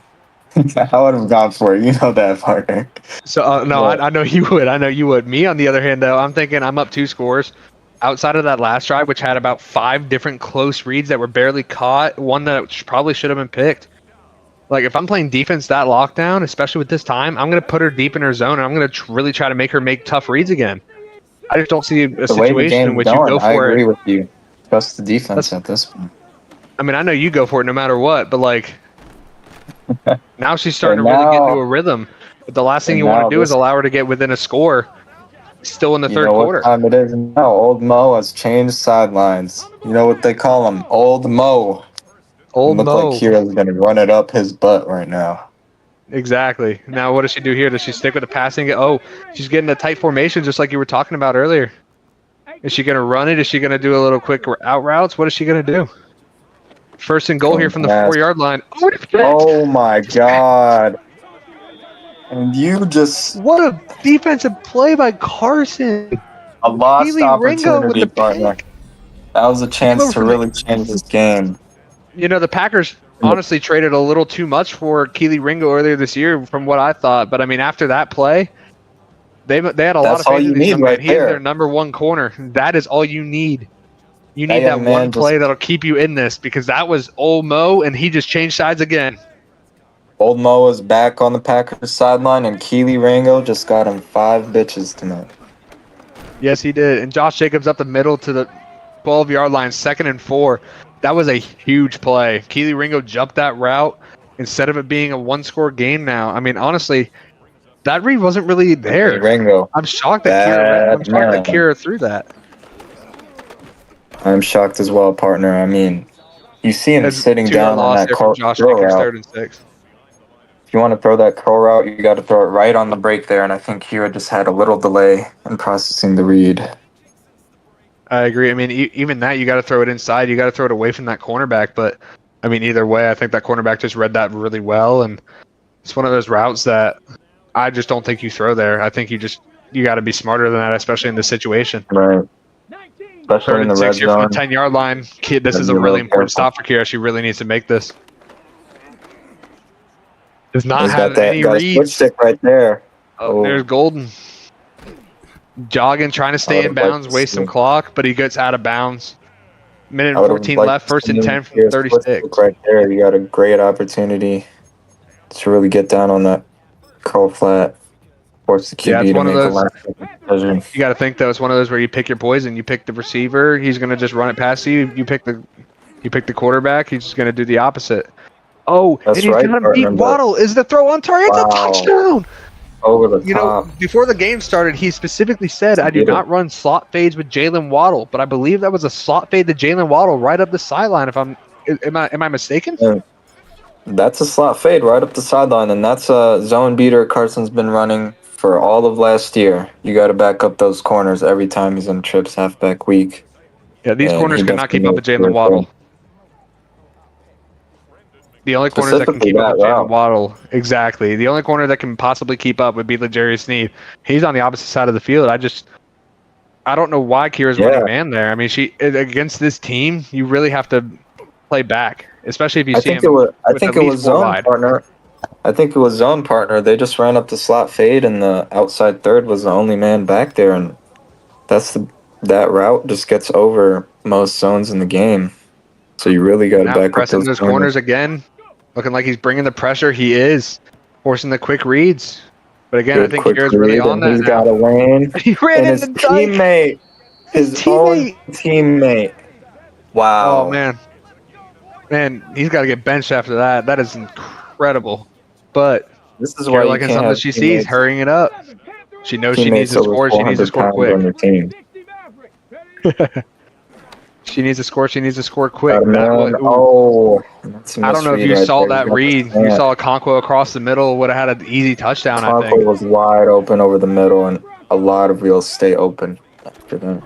S2: I would have gone for it. You know that, partner.
S1: So, no, I know you would. I know you would. Me, on the other hand, though, I'm thinking I'm up 2 scores. Outside of that last drive, which had about 5 different close reads that were barely caught, one that probably should have been picked. Like, if I'm playing defense that lockdown, especially with this time, I'm going to put her deep in her zone, and I'm going to really try to make her make tough reads again. I just don't see a
S2: The way the
S1: situation in
S2: game's
S1: which you
S2: going,
S1: go
S2: I
S1: for
S2: agree
S1: it.
S2: with you. Trust the defense at this point.
S1: I mean, I know you go for it no matter what, but, like, now she's starting
S2: And
S1: to really get
S2: now-
S1: into a rhythm. But the last thing
S2: and
S1: you want
S2: now
S1: to do is
S2: this-
S1: allow her to get within a score still in the
S2: You
S1: third
S2: know what
S1: quarter.
S2: time it is now? Old Mo has changed sidelines. You know what they call him? Old Mo.
S1: Old
S2: Look
S1: Mo.
S2: like Kira's gonna run it up his butt right now.
S1: Exactly. Now, what does she do here? Does she stick with the passing? Oh, she's getting a tight formation just like you were talking about earlier. Is she going to run it? Is she going to do a little quick out routes? What is she going to do? First and goal here from the 4-yard line.
S2: Oh my God. And you just...
S1: What a defensive play by Carson.
S2: A lost
S1: Keely Ringo with
S2: opportunity,
S1: the
S2: partner.
S1: pick.
S2: That was a chance to
S1: from
S2: really change this game.
S1: You know, the Packers honestly traded a little too much for Keely Ringo earlier this year from what I thought. But, I mean, after that play, they had a lot of faith in this young man. He is their number one corner. That is all you need. You need that one play that'll keep you in this, because that was old Mo, and he just changed sides again.
S2: Old Mo is back on the Packers sideline, and Keely Ringo just got him 5 bitches tonight.
S1: Yes, he did. And Josh Jacobs up the middle to the 12-yard line, 2nd and 4. That was a huge play. Keely Ringo jumped that route instead of it being a one-score game now. I mean, honestly, that read wasn't really there.
S2: Ringo.
S1: I'm shocked that Kira threw that.
S2: I'm shocked as well, partner. I mean, you see him sitting down on that curl route.
S1: 3rd and 6.
S2: If you want to throw that curl route, you got to throw it right on the break there, and I think Kira just had a little delay in processing the read.
S1: I agree. I mean, even that, you got to throw it inside. You got to throw it away from that cornerback. But, I mean, either way, I think that cornerback just read that really well, and it's one of those routes that I just don't think you throw there. I think you got to be smarter than that, especially in this situation.
S2: Right. Especially in the red zone.
S1: From the 10-yard line. Kid, this is a really important stop for Kira. She really needs to make this. Does not have any reads.
S2: Switch stick right there.
S1: Oh, there's Golden. Jogging, trying to stay in bounds, waste some clock, but he gets out of bounds. Minute and 14 left, 1st and 10 from 36.
S2: Right there, you got a great opportunity to really get down on that curl flat. Force the QB to make the last decision.
S1: You got to think, though, it's one of those where you pick your poison. You pick the receiver, he's going to just run it past you. You pick the quarterback, he's just going to do the opposite. Oh,
S2: that's
S1: and he's got him deep. Waddle is the throw on target. It's a touchdown.
S2: Over the top.
S1: You know, before the game started, he specifically said, I do not run slot fades with Jalen Waddle, but I believe that was a slot fade to Jalen Waddle right up the sideline. If am I mistaken?
S2: Yeah. That's a slot fade right up the sideline, and that's a zone beater Carson's been running for all of last year. You got to back up those corners every time he's in trips halfback week.
S1: Yeah, these corners cannot keep up with Jalen Waddle. The only corner that can keep up with Jalen Waddle, exactly. The only corner that can possibly keep up would be L'Jarius Sneed. He's on the opposite side of the field. I don't know why Kira's running man there. I mean, against this team, you really have to play back, especially if you see him.
S2: I think it was zone partner. I think it was zone partner. They just ran up the slot fade, and the outside third was the only man back there, and that route just gets over most zones in the game. So you really got to back up those
S1: corners again. Looking like he's bringing the pressure. He is forcing the quick reads. But again, I think Kira's really on that.
S2: He's got a lane.
S1: He ran
S2: his teammate. His own teammate. Wow.
S1: Oh, man. Man, he's got to get benched after that. That is incredible. But
S2: this is why
S1: like something that she sees, hurrying it up. She knows she needs to score. She needs to score quick. She needs to score. She needs to score quick. I don't know if you saw that read. You saw Okonkwo across the middle. Would have had an easy touchdown, I think.
S2: Okonkwo was wide open over the middle, and a lot of real estate open after that.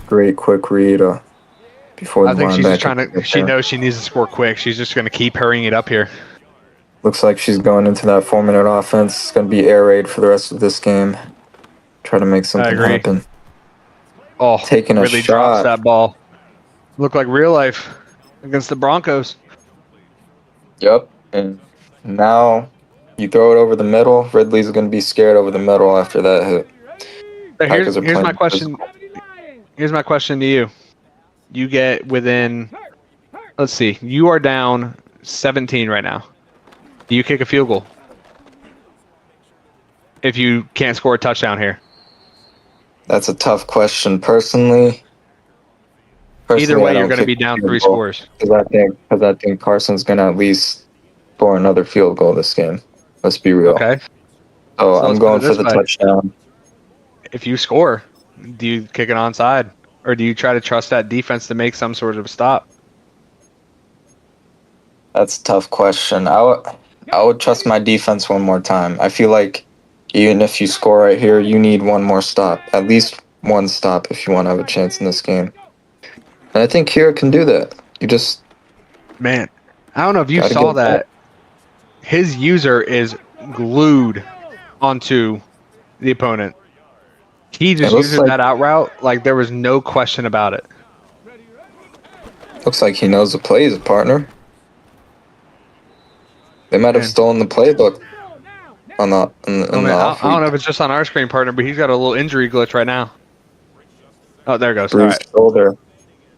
S2: Great quick read before the linebacker. I think she's just trying to.
S1: She knows she needs to score quick. She's just going to keep hurrying it up here.
S2: Looks like she's going into that 4-minute offense. It's going to be air raid for the rest of this game. Try to make something happen.
S1: Oh,
S2: taking a
S1: really
S2: shot.
S1: Drops that ball. Looked like real life against the Broncos.
S2: Yep. And now you throw it over the middle. Ridley's going to be scared over the middle after that hit.
S1: Here's my question. Here's my question to you. You get within, let's see, you are down 17 right now. Do you kick a field goal if you can't score a touchdown here?
S2: That's a tough question. Personally,
S1: Either way,
S2: I
S1: you're
S2: don't
S1: going to
S2: kick
S1: be
S2: a
S1: down
S2: field
S1: 3
S2: goal
S1: scores.
S2: because I think Carson's going to at least score another field goal this game. Let's be real.
S1: Okay.
S2: So I'm
S1: let's
S2: going
S1: put it
S2: for
S1: this
S2: the
S1: way.
S2: touchdown.
S1: If you score, do you kick it onside? Or do you try to trust that defense to make some sort of stop?
S2: That's a tough question. I would trust my defense one more time. I feel like even if you score right here, you need one more stop. At least one stop if you want to have a chance in this game. And I think Kira can do that. You just
S1: Man, I don't know if you
S2: gotta
S1: saw
S2: get
S1: that. His user is glued onto the opponent. He just uses that out route like there was no question about it.
S2: Looks like he knows the plays, partner. They might have stolen the playbook on the off week.
S1: I don't know if it's just on our screen, partner, but he's got a little injury glitch right now. Oh, there it goes.
S2: Bruised shoulder.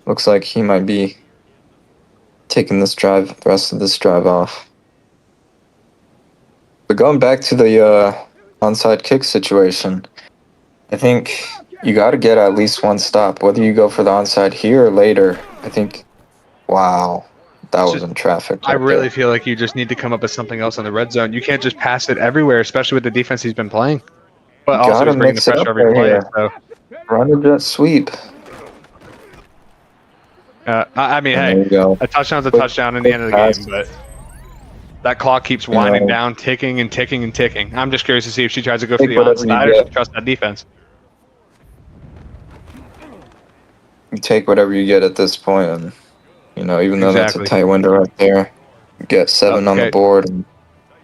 S2: Looks like he might be taking the rest of this drive off. But going back to the onside kick situation, I think you got to get at least one stop, whether you go for the onside here or later. I think, wow, that was in traffic.
S1: I really feel like you just need to come up with something else in the red zone. You can't just pass it everywhere, especially with the defense he's been playing. But also he's bringing the pressure every play. So.
S2: Run a jet sweep.
S1: I mean, hey, a touchdown's a touchdown in the end of the game, but that clock keeps winding down, ticking and ticking and ticking. I'm just curious to see if she tries to go for the onside or if she trusts that defense.
S2: You take whatever you get at this point, and even though that's a tight window right there, you get 7 on the board. And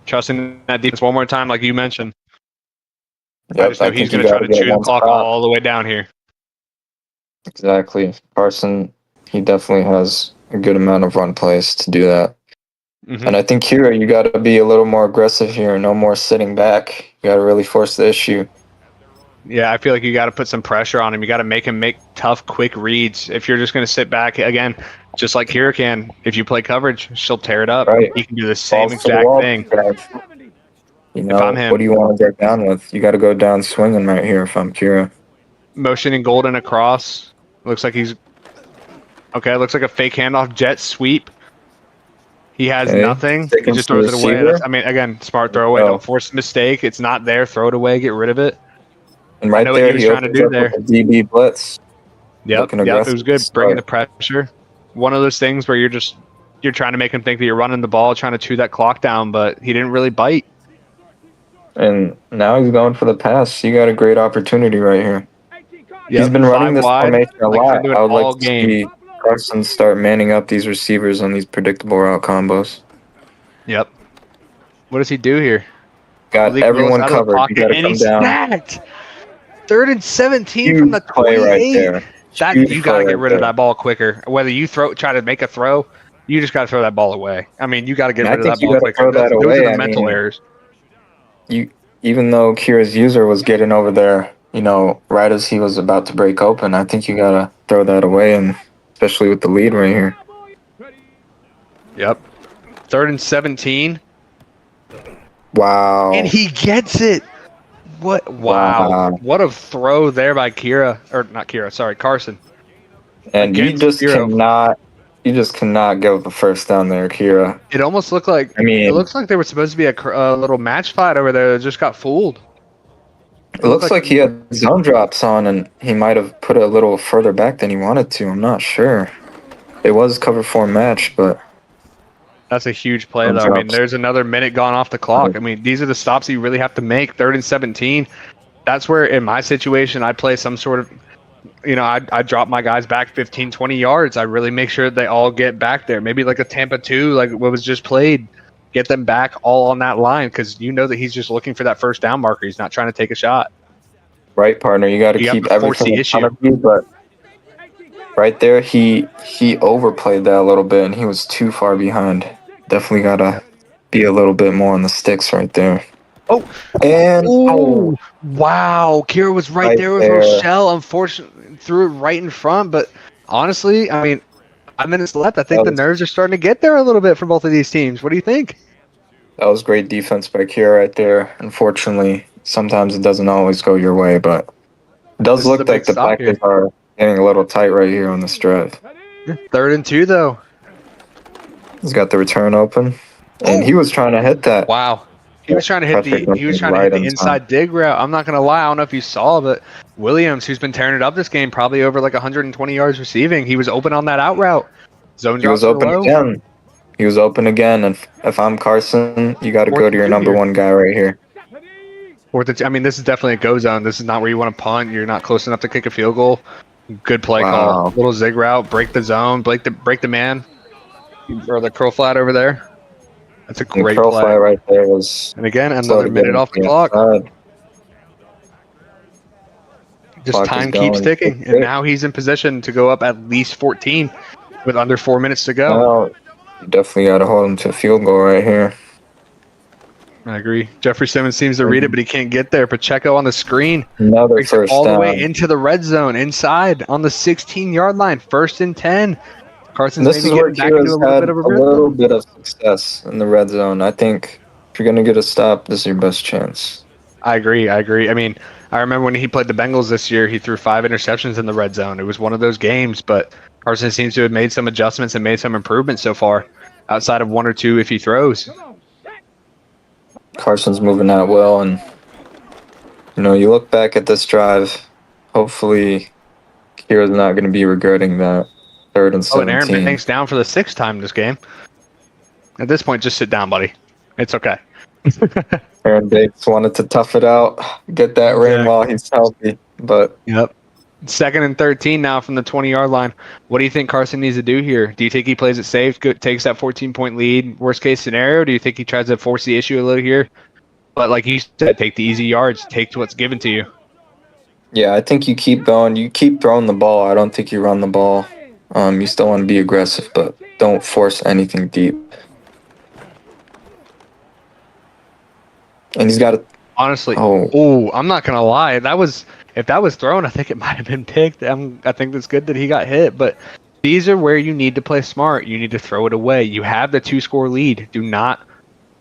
S1: trusting that defense one more time, like you mentioned.
S2: Yep,
S1: I just know he's going to try to chew the clock all the way down here.
S2: Exactly. Carson, he definitely has a good amount of run plays to do that. Mm-hmm. And I think Kira, you got to be a little more aggressive here. No more sitting back. You got to really force the issue.
S1: Yeah, I feel like you got to put some pressure on him. You got to make him make tough, quick reads. If you're just going to sit back, again, just like Kira can, if you play coverage, she'll tear it up.
S2: Right.
S1: He can do the same exact thing.
S2: If I'm him, what do you want to get down with? You got to go down swinging right here if I'm Kira.
S1: Motioning Golden across. Looks like he's... Okay, looks like a fake handoff jet sweep. He has nothing. He just throws it away. I mean, again, smart throwaway. Don't force a mistake. It's not there. Throw it away. Get rid of it.
S2: And right there, what he was trying to do there. DB blitz.
S1: Yep, it was good. Bringing the pressure. One of those things where you're trying to make him think that you're running the ball, trying to chew that clock down, but he didn't really bite.
S2: And now he's going for the pass. You got a great opportunity right here.
S1: Yep,
S2: he's been running this formation a lot. I would like to see Carson start manning up these receivers on these predictable route combos.
S1: Yep. What does he do here?
S2: Got everyone covered. You got to come down.
S1: Stacked. 3rd and 17 from the 28.
S2: Right there.
S1: You got to get rid of that ball quicker. Whether you try to make a throw, you just got to throw that ball away. I mean, you got to get rid of that ball quicker. Those are the mental errors.
S2: Even though Kira's user was getting over there, right as he was about to break open, I think you got to throw that away, and especially with the lead right here.
S1: Yep. 3rd and 17.
S2: Wow.
S1: And he gets it. What? Wow. What a throw there by Kira. Or not Kira, sorry, Carson.
S2: And you just cannot give a first down there, Kira.
S1: It almost looked like it looks like there was supposed to be a little match fight over there that just got fooled.
S2: It looks like he had zone drops on, and he might have put it a little further back than he wanted to. I'm not sure. It was cover 4 match, but
S1: that's a huge play, though. I mean, there's another minute gone off the clock. I mean, these are the stops you really have to make. 3rd and 17. That's where, in my situation, I play some sort of, I drop my guys back 15, 20 yards. I really make sure they all get back there. Maybe like a Tampa 2, like what was just played. Get them back all on that line, because that he's just looking for that first down marker. He's not trying to take a shot.
S2: Right, partner. You got to keep everything in front of you, but right there, he overplayed that a little bit, and he was too far behind. Definitely got to be a little bit more on the sticks right there.
S1: Oh.
S2: And
S1: wow. Kira was right there with Rochelle. Unfortunately, threw it right in front, but honestly, I mean, 5 minutes left. I think the nerves are starting to get there a little bit for both of these teams. What do you think?
S2: That was great defense by Kira right there. Unfortunately, sometimes it doesn't always go your way, but it does look like the Packers are getting a little tight right here on this drive.
S1: 3rd and 2, though.
S2: He's got the return open, and he was trying to hit that.
S1: Wow. He was trying to hit the inside dig route. I'm not going to lie. I don't know if you saw, but Williams, who's been tearing it up this game, probably over like 120 yards receiving. He was open on that out route.
S2: He was open again. He was open again. And if I'm Carson, you got to go to your number one guy right here.
S1: I mean, this is definitely a go zone. This is not where you want to punt. You're not close enough to kick a field goal. Good play call. Little zig route. Break the zone. Break the man. Or the curl flat over there. That's a great play.
S2: Fly right there was.
S1: And again, another minute off the clock. Just time keeps ticking, and now he's in position to go up at least 14 with under 4 minutes to go.
S2: Well, you definitely got to hold him to a field goal right here.
S1: I agree. Jeffrey Simmons seems to read it, but he can't get there. Pacheco on the screen.
S2: Another first
S1: all the way into the red zone, inside on the 16-yard line. 1st and 10. Carson's
S2: this is where Kira's had a little bit of success in the red zone. I think if you're going to get a stop, this is your best chance.
S1: I agree. I mean, I remember when he played the Bengals this year, he threw 5 interceptions in the red zone. It was one of those games, but Carson seems to have made some adjustments and made some improvements so far, outside of 1 or 2 if he throws.
S2: Carson's moving out well, and you look back at this drive, hopefully Kira's not going to be regretting that. 3rd and 17.
S1: And Aaron Banks down for the 6th time this game. At this point, just sit down, buddy. It's okay.
S2: Aaron Banks wanted to tough it out, get that ring while he's healthy. But
S1: 2nd and 13 now from the 20-yard line. What do you think Carson needs to do here? Do you think he plays it safe, takes that 14-point lead, worst-case scenario? Do you think he tries to force the issue a little here? But like you said, take the easy yards. Take what's given to you.
S2: Yeah, I think you keep going. You keep throwing the ball. I don't think you run the ball. You still want to be aggressive, but don't force anything deep. And he's got to...
S1: Honestly, I'm not going to lie. If that was thrown, I think it might have been picked. I think it's good that he got hit, but these are where you need to play smart. You need to throw it away. You have the 2-score lead. Do not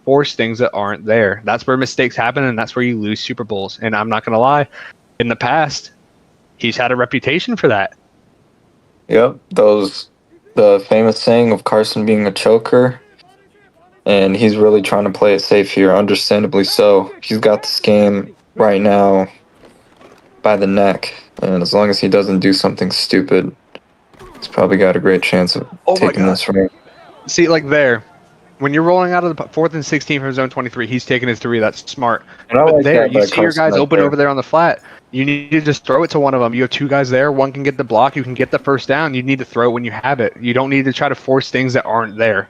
S1: force things that aren't there. That's where mistakes happen, and that's where you lose Super Bowls. And I'm not going to lie. In the past, he's had a reputation for that.
S2: Yep, the famous saying of Carson being a choker, and he's really trying to play it safe here, understandably so. He's got this game right now by the neck, and as long as he doesn't do something stupid, he's probably got a great chance of taking this ring.
S1: See, like there, when you're rolling out of the 4th and 16 from zone 23, he's taking his 3. That's smart. But there, you see your guys open over there on the flat. You need to just throw it to one of them. You have 2 guys there. One can get the block. You can get the first down. You need to throw it when you have it. You don't need to try to force things that aren't there.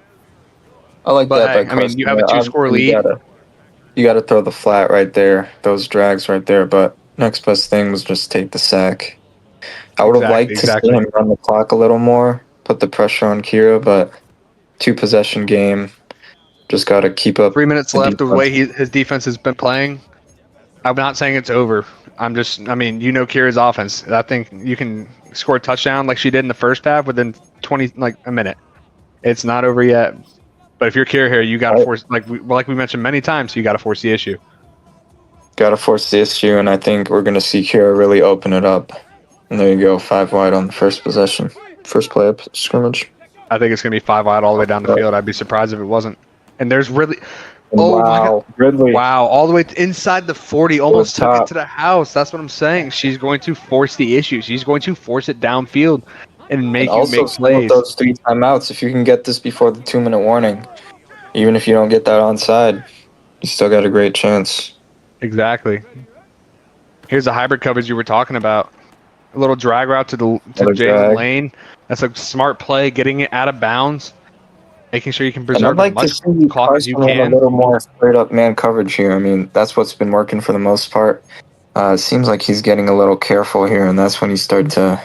S2: I like that.
S1: I mean, you have a 2-score lead.
S2: You got to throw the flat right there. Those drags right there. But next best thing was just take the sack. I would have liked to see him run the clock a little more, put the pressure on Kira, but 2-possession game. Just got to keep up.
S1: 3 minutes left. The way his defense has been playing, I'm not saying it's over. Kira's offense. I think you can score a touchdown like she did in the first half within a minute. It's not over yet. But if you're Kira here, you got to force, like we mentioned many times, you got to force the issue.
S2: Got to force the issue, and I think we're going to see Kira really open it up. And there you go, 5 wide on the first possession. First play up scrimmage.
S1: I think it's going to be 5 wide all the way down the field. I'd be surprised if it wasn't. And there's really...
S2: Wow, Ridley.
S1: Wow, all the way inside the 40, almost took it to the house. That's what I'm saying. She's going to force the issue. She's going to force it downfield and make you make plays.
S2: Those 3 timeouts, if you can get this before the 2-minute warning, even if you don't get that onside, you still got a great chance.
S1: Exactly. Here's the hybrid coverage you were talking about. A little drag route to Jalen Lane. That's a smart play, getting it out of bounds. Making sure you can preserve as much clock as you can.
S2: A little more straight up man coverage here. I mean, that's what's been working for the most part. It seems like he's getting a little careful here, and that's when you start to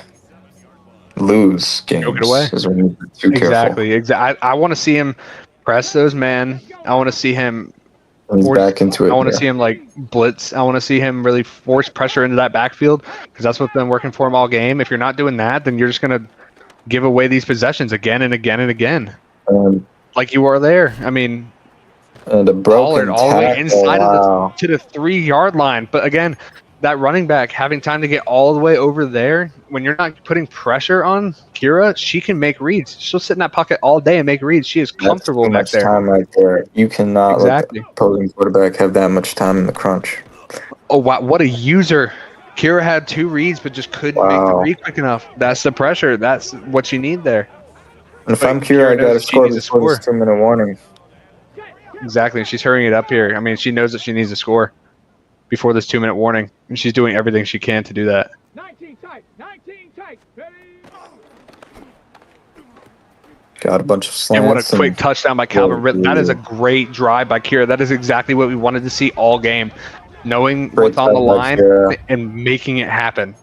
S2: lose games.
S1: Choke it away.
S2: Is when you're too careful.
S1: Exactly. I want to see him press those men. I want to see him
S2: back into it.
S1: I want to see him blitz. I want to see him really force pressure into that backfield because that's what's been working for him all game. If you're not doing that, then you're just gonna give away these possessions again and again and again. Like you are there. I mean,
S2: and a broken
S1: all the way
S2: tackle,
S1: inside
S2: wow.
S1: to the 3-yard line. But again, that running back having time to get all the way over there, when you're not putting pressure on Kira, she can make reads. She'll sit in that pocket all day and make reads. She is comfortable
S2: That's
S1: back there.
S2: time right there. You cannot let the opposing quarterback have that much time in the crunch.
S1: Oh, wow. What a user. Kira had 2 reads, but just couldn't make the read quick enough. That's the pressure. That's what you need there.
S2: And if I'm Kira, I got to score before this 2-minute warning.
S1: Exactly. She's hurrying it up here. I mean, she knows that she needs to score before this 2-minute warning, and she's doing everything she can to do that. 19 tight, ready.
S2: Got a bunch of slants.
S1: And what a quick touchdown by Calvin Ridley. That is a great drive by Kira. That is exactly what we wanted to see all game. Knowing what's on the line and making it happen.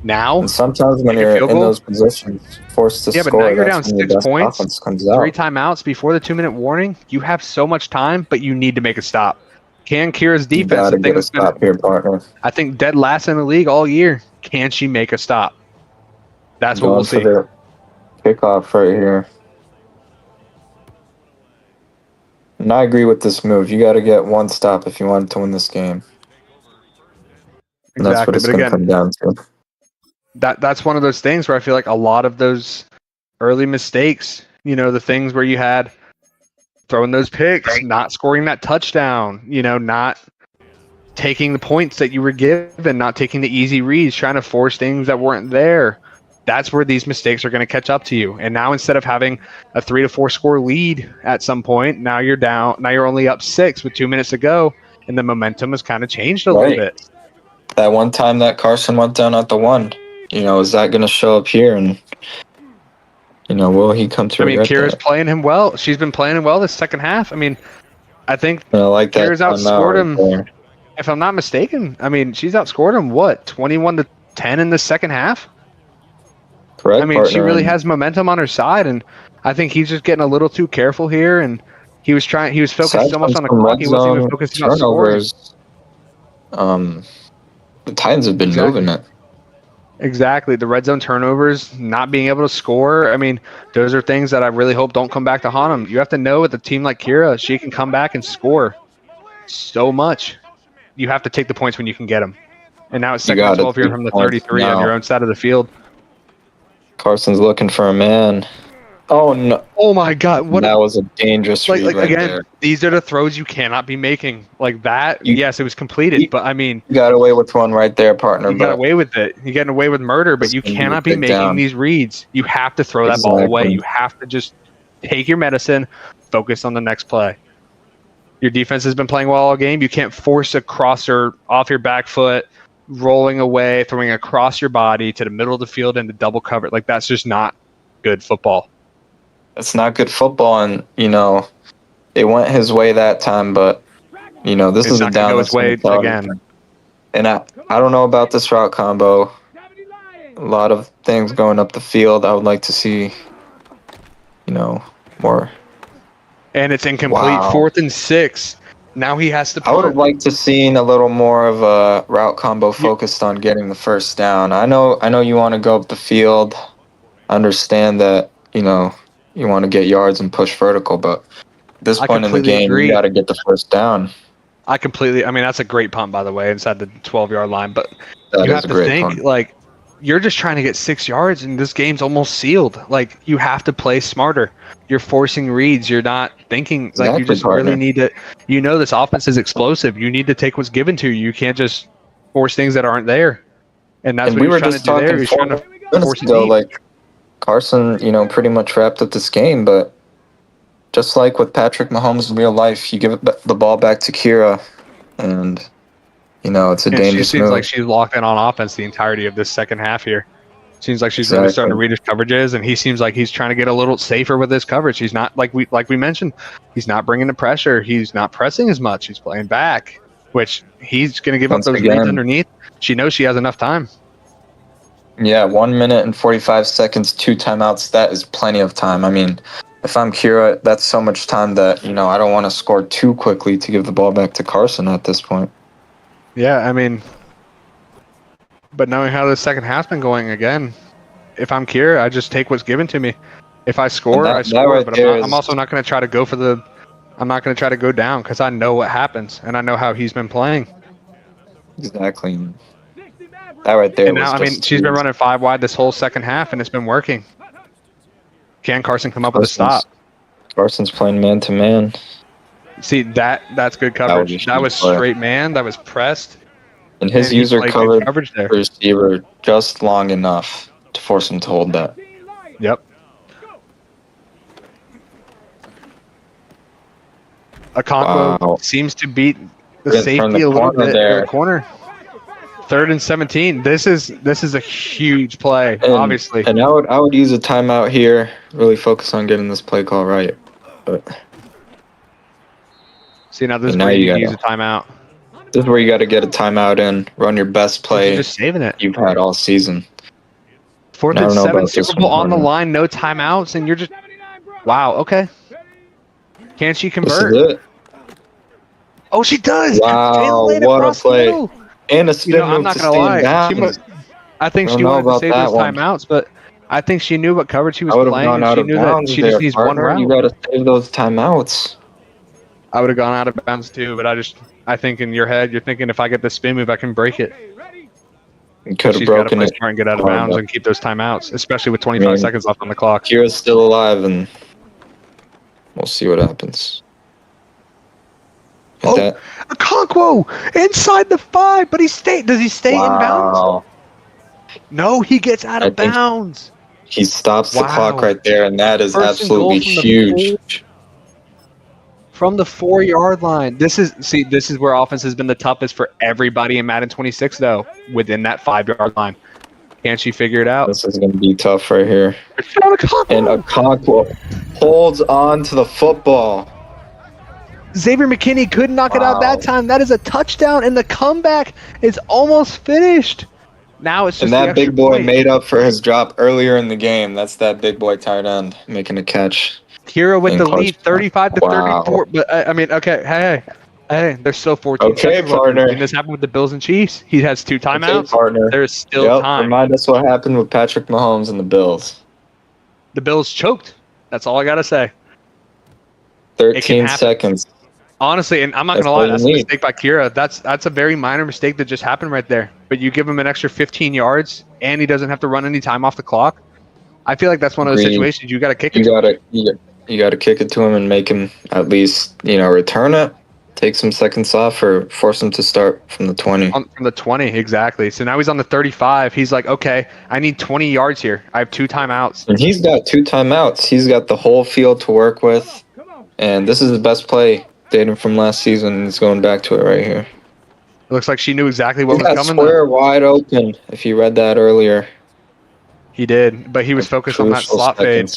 S1: Now,
S2: and sometimes when you're in those positions, forced to score,
S1: but now you're down 6 points, 3
S2: 3
S1: timeouts before the 2-minute warning. You have so much time, but you need to make a stop. Can Kira's defense?
S2: Get a stop here, partner.
S1: I think dead last in the league all year. Can she make a stop? That's what we'll see.
S2: Kickoff right here. And I agree with this move. You got to get 1 stop if you want to win this game. And that's what it's going to come down to.
S1: That's one of those things where I feel like a lot of those early mistakes, the things where you had throwing those picks, not scoring that touchdown, not taking the points that you were given, not taking the easy reads, trying to force things that weren't there. That's where these mistakes are going to catch up to you. And now instead of having a 3 to 4 score lead at some point, now you're down. Now you're only up 6 with 2 minutes to go, and the momentum has kind of changed a little bit.
S2: That one time that Carson went down at the 1, is that going to show up here? And, will he come to regret
S1: Kira's
S2: that?
S1: playing him well. She's been playing him well this second half. I mean, I think
S2: Kira's
S1: outscored him. If I'm not mistaken, she's outscored him, 21-10 in the second half?
S2: Correct,
S1: she really has momentum on her side, and I think he's just getting a little too careful here, and he was focused so much on the clock, he wasn't even focusing on scoring.
S2: The Titans have been moving it.
S1: Exactly. The red zone turnovers, not being able to score. Those are things that I really hope don't come back to haunt them. You have to know with a team like Kira, she can come back and score so much. You have to take the points when you can get them. And now it's 2nd and 12 here from the 33 on your own side of the field.
S2: Carson's looking for a man. Oh, no.
S1: Oh, my God.
S2: That was a dangerous read right
S1: again,
S2: there.
S1: These are the throws you cannot be making. Like that, yes, it was completed, but
S2: You got away with one right there, partner.
S1: You got away with it. You're getting away with murder, but you cannot be making these reads. You have to throw that ball away. You have to just take your medicine, focus on the next play. Your defense has been playing well all game. You can't force a crosser off your back foot, rolling away, throwing across your body to the middle of the field into double cover. Like, that's just not good football.
S2: It's not good football, and, it went his way that time, but, this is a down
S1: his way again.
S2: And I don't know about this route combo. A lot of things going up the field. I would like to see, more.
S1: And it's incomplete.
S2: Wow.
S1: 4th and 6. Now he has to punt.
S2: I would have liked to seen a little more of a route combo focused on getting the first down. I know you want to go up the field. Understand that, you want to get yards and push vertical, but at this point in the game, you got to get the first down.
S1: That's a great punt, by the way, inside the 12-yard line, but you have to think, you're just trying to get 6 yards, and this game's almost sealed. Like, you have to play smarter. You're forcing reads. You're not thinking.
S2: Exactly,
S1: you just really need to. This offense is explosive. You need to take what's given to you. You can't just force things that aren't there. And that's what
S2: we were
S1: trying
S2: just
S1: to do there. He's trying to force it.
S2: Carson, Pretty much wrapped up this game, but just like with Patrick Mahomes in real life, you give the ball back to Kira, and it's a dangerous move.
S1: She seems like she's locked in on offense the entirety of this second half here. Seems like she's really starting to read his coverages, and he seems like he's trying to get a little safer with his coverage. He's not like we mentioned. He's not bringing the pressure. He's not pressing as much. He's playing back, which he's going to give up those reads underneath. She knows she has enough time.
S2: Yeah, 1 minute and 45 seconds, 2 timeouts. That is plenty of time. If I'm Kira, that's so much time that, I don't want to score too quickly to give the ball back to Carson at this point.
S1: Yeah, but knowing how the second half's been going again, if I'm Kira, I just take what's given to me. If I score, I score.
S2: Right,
S1: but I'm also not going to try to go for the. I'm not going to try to go down because I know what happens and I know how he's been playing.
S2: Exactly. That right there.
S1: And now, I mean, she's been running 5 wide this whole second half, and it's been working. Can Carson come up with a stop?
S2: Carson's playing man to man.
S1: See, that's good coverage. That was straight man. That was pressed.
S2: And his user covered the receiver just long enough to force him to hold that.
S1: Yep. Okonkwo seems to beat the safety a little bit in the corner. 3rd and 17. This is a huge play, obviously.
S2: And I would use a timeout here. Really focus on getting this play call right. But
S1: see, now this is where you use a timeout.
S2: This is where you got to get a timeout and run your best play.
S1: You're just saving it.
S2: You've had all season.
S1: 4th and 7, Super Bowl on the line, no timeouts, and you're just wow. Okay. Can she convert?
S2: This is it.
S1: Oh, she does.
S2: Wow, what a play. And a spin move
S1: I'm not going to lie. I think she wanted to save those timeouts, but I think she knew what coverage she was playing. And she knew that she just needs one route.
S2: You got to save those timeouts.
S1: I would have gone out of bounds too, but I think in your head, you're thinking if I get the spin move, I can break it.
S2: You could have broken it.
S1: And get out of bounds and keep those timeouts, especially with 25 seconds left on the clock.
S2: Kira's still alive, and we'll see what happens.
S1: Okonkwo inside the 5, but does he stay in bounds? No, he gets out of bounds.
S2: He stops the clock right there, and that is absolutely huge.
S1: From the 4-yard line. This is where offense has been the toughest for everybody in Madden 26, though, within that 5-yard line. Can't she figure it out?
S2: This is going to be tough right here. And Okonkwo holds on to the football.
S1: Xavier McKinney couldn't knock it out that time. That is a touchdown, and the comeback is almost finished. Now it's just
S2: that big boy made up for his drop earlier in the game. That's that big boy tight end making a catch.
S1: Kira with the lead, 35-34. But I mean, okay, hey, there's still 14 seconds
S2: partner.
S1: And this happened with the Bills and Chiefs. He has 2 timeouts.
S2: Partner.
S1: There's still time.
S2: Remind us what happened with Patrick Mahomes and the Bills.
S1: The Bills choked. That's all I gotta say.
S2: 13 seconds.
S1: Honestly, and I'm not going to lie, that's a mistake by Kira. That's a very minor mistake that just happened right there. But you give him an extra 15 yards, and he doesn't have to run any time off the clock. I feel like that's one of those situations you got to kick it to him.
S2: You got to kick it to him and make him at least, return it, take some seconds off, or force him to start from the 20.
S1: From the 20, exactly. So now he's on the 35. He's like, okay, I need 20 yards here. I have 2 timeouts.
S2: And he's got 2 timeouts. He's got the whole field to work with, and this is the best play dating from last season. He's going back to it right here.
S1: It looks like she knew exactly what was coming.
S2: Square wide open, if you read that earlier.
S1: He did, but he was focused on that slot fade.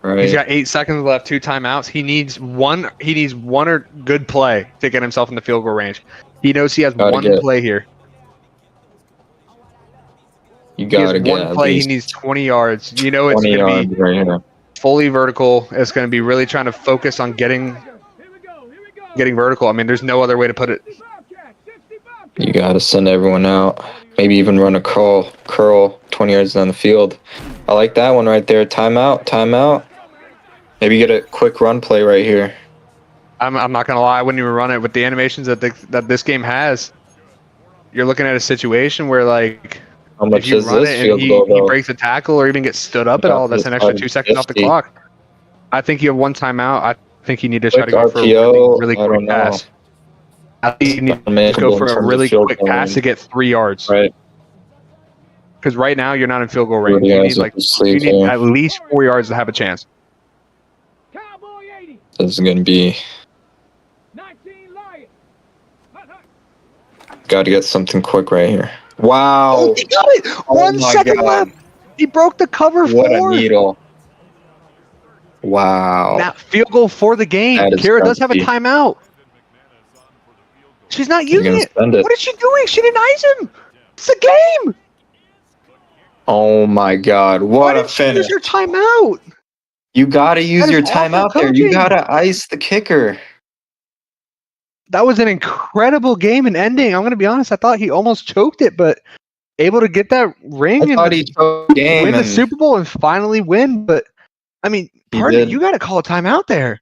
S2: Right.
S1: He's got 8 seconds left, 2 timeouts. He needs one or good play to get himself in the field goal range. He knows he has one play here.
S2: You got to get
S1: one play. He needs 20 yards. It's going to be
S2: right
S1: fully vertical. It's going to be really trying to focus on getting vertical. I mean, there's no other way to put it.
S2: You got to send everyone out. Maybe even run a curl 20 yards down the field. I like that one right there. Timeout. Maybe get a quick run play right here.
S1: I'm not going to lie. I wouldn't even run it with the animations that this game has. You're looking at a situation where, like,
S2: how much
S1: if you
S2: is
S1: run
S2: this
S1: it
S2: field
S1: and
S2: goal,
S1: he breaks a tackle or even gets stood up at all, that's an extra 2 seconds off the clock. I think you have 1 timeout. I think you need to try to go for a really quick pass. I think you need to go for a really quick pass to get 3 yards.
S2: Right.
S1: Because right now you're not in field goal range. You need at least 4 yards to have a chance.
S2: This is going to be... Got to get something quick right here. Wow.
S1: Oh, he got it. 1 second left. He broke the cover.
S2: What a needle. Wow.
S1: Now, field goal for the game. Kira does have a timeout. She's not using it. What is she doing? She denies him. It's a game.
S2: Oh, my God. What a finish.
S1: Use your timeout.
S2: You got to use your timeout there. You got to ice the kicker.
S1: That was an incredible game and ending. I'm going to be honest. I thought he almost choked it, but able to get that ring and win the Super Bowl and finally win. But I mean, partner, you got to call a timeout there.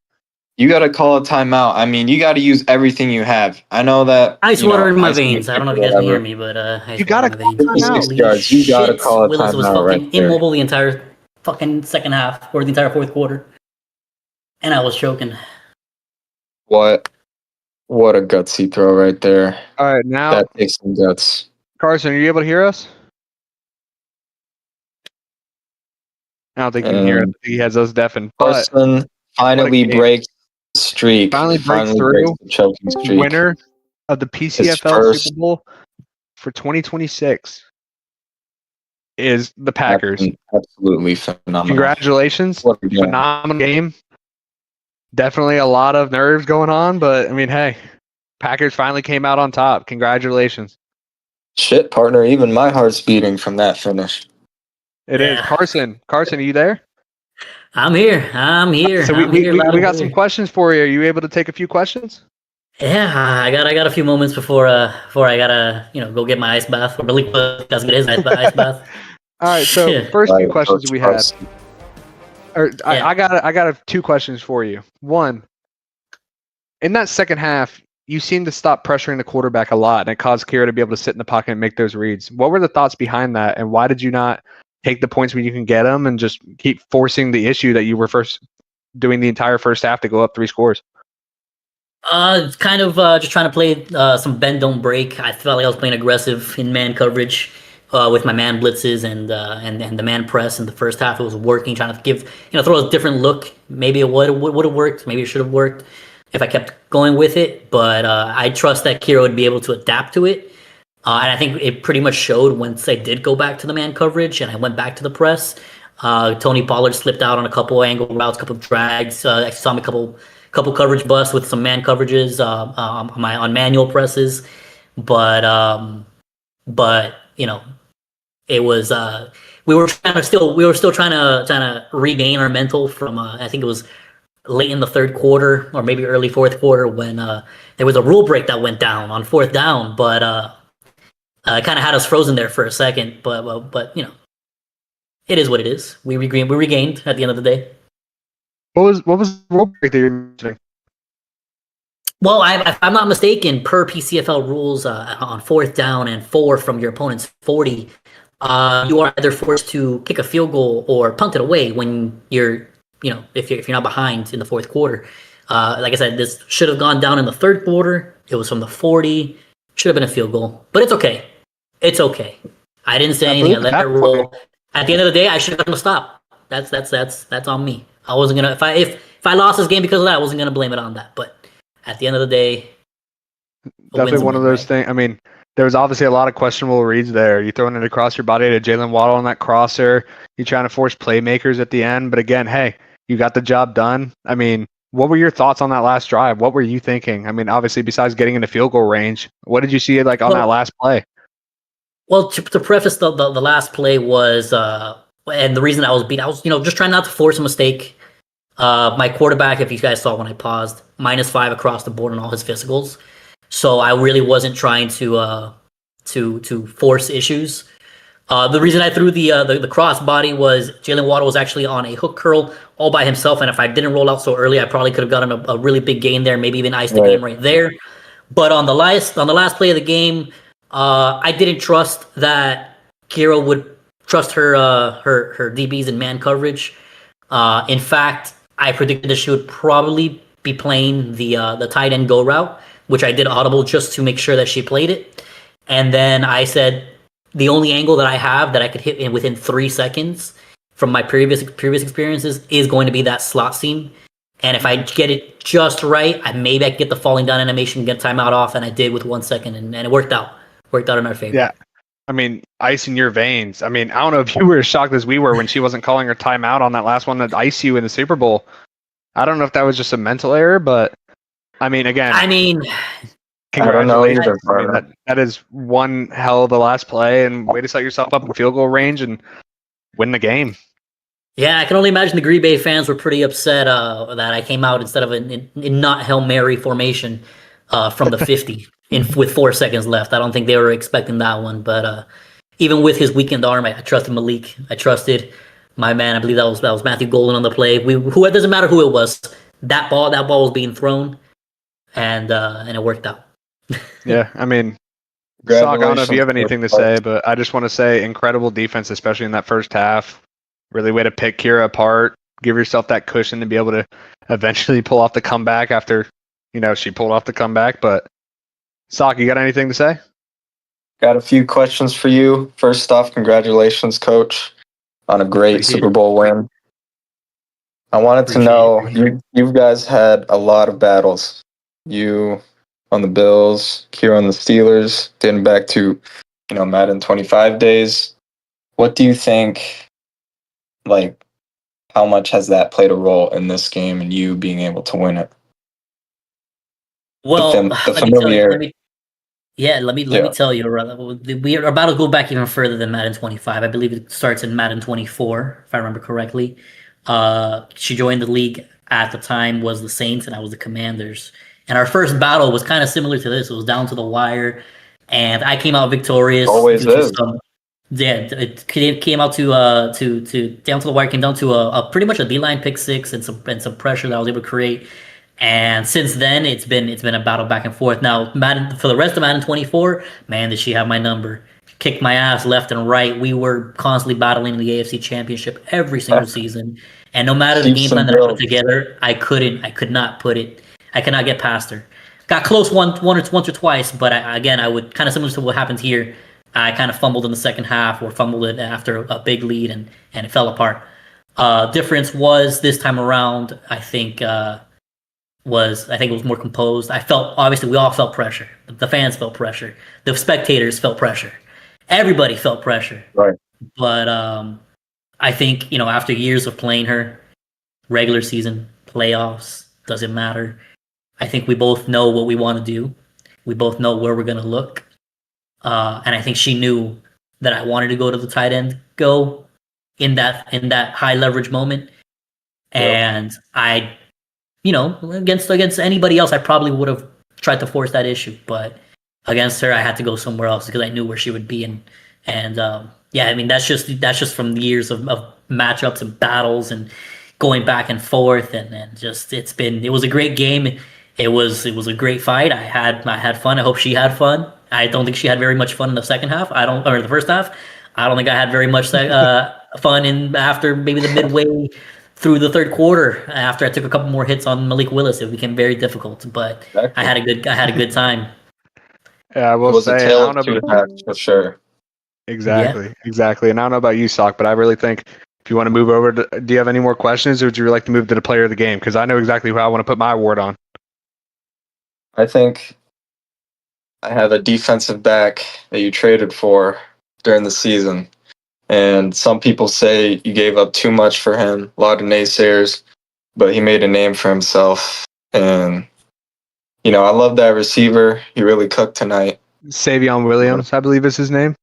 S2: You got to call a timeout. I mean, you got to use everything you have. I know that.
S4: Ice water in my veins. I don't know if you guys can hear me, but
S1: you got to call a timeout.
S2: Yards. You got to call a
S4: Willis was
S2: timeout
S4: fucking
S2: right there.
S4: immobile the entire fucking second half or the entire fourth quarter, and I was choking.
S2: What a gutsy throw right there.
S1: All right, now
S2: that takes some guts.
S1: Carson, are you able to hear us? I don't think you can hear us. He has us deafened.
S2: Carson finally breaks the streak.
S1: Finally breaks through.
S2: The choking streak.
S1: Winner of the PCFL Super Bowl for 2026 is the Packers.
S2: Absolutely phenomenal.
S1: Congratulations. Phenomenal game. Definitely a lot of nerves going on, but I mean, hey, Packers finally came out on top. Congratulations.
S2: Shit, partner. Even my heart's beating from that finish.
S1: It is. Carson, are you there?
S4: I'm here.
S1: So we got some questions for you. Are you able to take a few questions?
S4: Yeah, I got a few moments before I gotta go get my ice bath. Or Malik doesn't get his ice bath.
S1: All right. So first few questions we had. I got 2 questions for you. One, in that second half, you seemed to stop pressuring the quarterback a lot, and it caused Kira to be able to sit in the pocket and make those reads. What were the thoughts behind that, and why did you not take the points when you can get them and just keep forcing the issue that you were first doing the entire first half to go up 3 scores?
S4: Kind of just trying to play some bend don't break. I felt like I was playing aggressive in man coverage with my man blitzes and the man press in the first half. It was working, trying to give throw a different look. Maybe it would have worked. Maybe it should have worked if I kept going with it. But I trust that Kira would be able to adapt to it. And I think it pretty much showed once I did go back to the man coverage and I went back to the press. Tony Pollard slipped out on a couple angle routes, a couple of drags. I saw him a couple coverage busts with some man coverages on manual presses. But it was we were still trying to regain our mental from I think it was late in the third quarter or maybe early fourth quarter when there was a rule break that went down on 4th down, but it kind of had us frozen there for a second. But it is what it is. We regained at the end of the day.
S1: What was the rule break that you're mentioning?
S4: Well, if I'm not mistaken, per PCFL rules, on 4th down and 4 from your opponent's 40, you are either forced to kick a field goal or punt it away when you're if you're not behind in the 4th quarter. Like I said, this should have gone down in the 3rd quarter. It was from the 40. Should have been a field goal, but it's okay. It's okay. I didn't say anything. I let it roll. At the end of the day, I should have gotten a stop. That's on me. I wasn't gonna if I lost this game because of that, I wasn't gonna blame it on that. But at the end of the day,
S1: definitely one of those things. I mean, there was obviously a lot of questionable reads there. You throwing it across your body to Jalen Waddle on that crosser. You're trying to force playmakers at the end. But again, hey, you got the job done. I mean, what were your thoughts on that last drive? What were you thinking? I mean, obviously, besides getting into field goal range, what did you see on that last play?
S4: Well, to preface the last play was, and the reason I was beat, I was just trying not to force a mistake. My quarterback, if you guys saw when I paused, -5 across the board on all his physicals. So I really wasn't trying to force issues. The reason I threw the cross body was Jalen Waddle was actually on a hook curl all by himself, and if I didn't roll out so early, I probably could have gotten a really big gain there, maybe even iced the game right there. But on the last play of the game, I didn't trust that Kira would trust her DBs in man coverage. In fact, I predicted that she would probably be playing the tight end go route, which I did audible just to make sure that she played it. And then I said the only angle that I have that I could hit within 3 seconds from my previous experiences is going to be that slot seam. And if I get it just right, maybe I can get the falling down animation, get timeout off, and I did with 1 second, and it worked out. Worked out in our favor.
S1: Yeah. I mean, ice in your veins. I mean, I don't know if you were as shocked as we were when she wasn't calling her timeout on that last one that iced you in the Super Bowl. I don't know if that was just a mental error, but I mean, again. Congratulations. That is one hell of the last play, and way to set yourself up in field goal range and win the game.
S4: Yeah, I can only imagine the Green Bay fans were pretty upset that I came out instead of in not Hail Mary formation from the 50 with 4 seconds left. I don't think they were expecting that one, but even with his weakened arm, I trusted Malik. I trusted my man. I believe that was Matthew Golden on the play. It doesn't matter who it was. That ball was being thrown, and it worked out.
S1: Yeah, I mean, Sock, I don't know if you have anything to say, but I just want to say incredible defense, especially in that first half. Really way to pick Kira apart. Give yourself that cushion to be able to eventually pull off the comeback after, she pulled off the comeback. But Sock, you got anything to say?
S2: Got a few questions for you. First off, congratulations, Coach, on a great Super Bowl win. I wanted to know, you guys had a lot of battles. You on the Bills, Kira on the Steelers, dating back to, Madden 25 days. What do you think, how much has that played a role in this game and you being able to win it?
S4: Well, let me tell you, we are about to go back even further than Madden 25. I believe it starts in Madden 24, if I remember correctly. She joined the league at the time was the Saints, and I was the Commanders. And our first battle was kind of similar to this. It was down to the wire, and I came out victorious.
S2: Always is.
S4: It came out to down to the wire. Came down to a pretty much a D-line pick six and some pressure that I was able to create. And since then, it's been a battle back and forth. Now, Madden, for the rest of Madden 24, man, did she have my number? Kicked my ass left and right. We were constantly battling in the AFC Championship every single season, and no matter the game plan that I put together, I could not get past her. Got close once or twice, but I would kind of similar to what happened here. I kind of fumbled in the second half, or fumbled it after a big lead, and it fell apart. Difference was this time around. I think it was more composed. Obviously we all felt pressure. The fans felt pressure. The spectators felt pressure. Everybody felt pressure.
S2: Right.
S4: But I think, after years of playing her, regular season, playoffs, doesn't matter. I think we both know what we want to do. We both know where we're going to look. And I think she knew that I wanted to go to the tight end, go in that high leverage moment. And I, against anybody else, I probably would have tried to force that issue. But against her, I had to go somewhere else because I knew where she would be. And I mean, that's just from the years of matchups and battles and going back and forth. And just, it was a great game. It was a great fight. I had fun. I hope she had fun. I don't think she had very much fun in the second half. Or the first half. I don't think I had very much fun after maybe the midway through the third quarter. After I took a couple more hits on Malik Willis, it became very difficult. But exactly. I had a good time.
S1: Yeah, I will say, I don't know
S2: about for sure.
S1: Exactly. And I don't know about you, Sock, but I really think if you want to move over, do you have any more questions, or would you like to move to the player of the game? Because I know exactly who I want to put my award on.
S2: I think I have a defensive back that you traded for during the season. And some people say you gave up too much for him, a lot of naysayers, but he made a name for himself. And, I love that receiver. He really cooked tonight.
S1: Savion Williams, I believe is his name.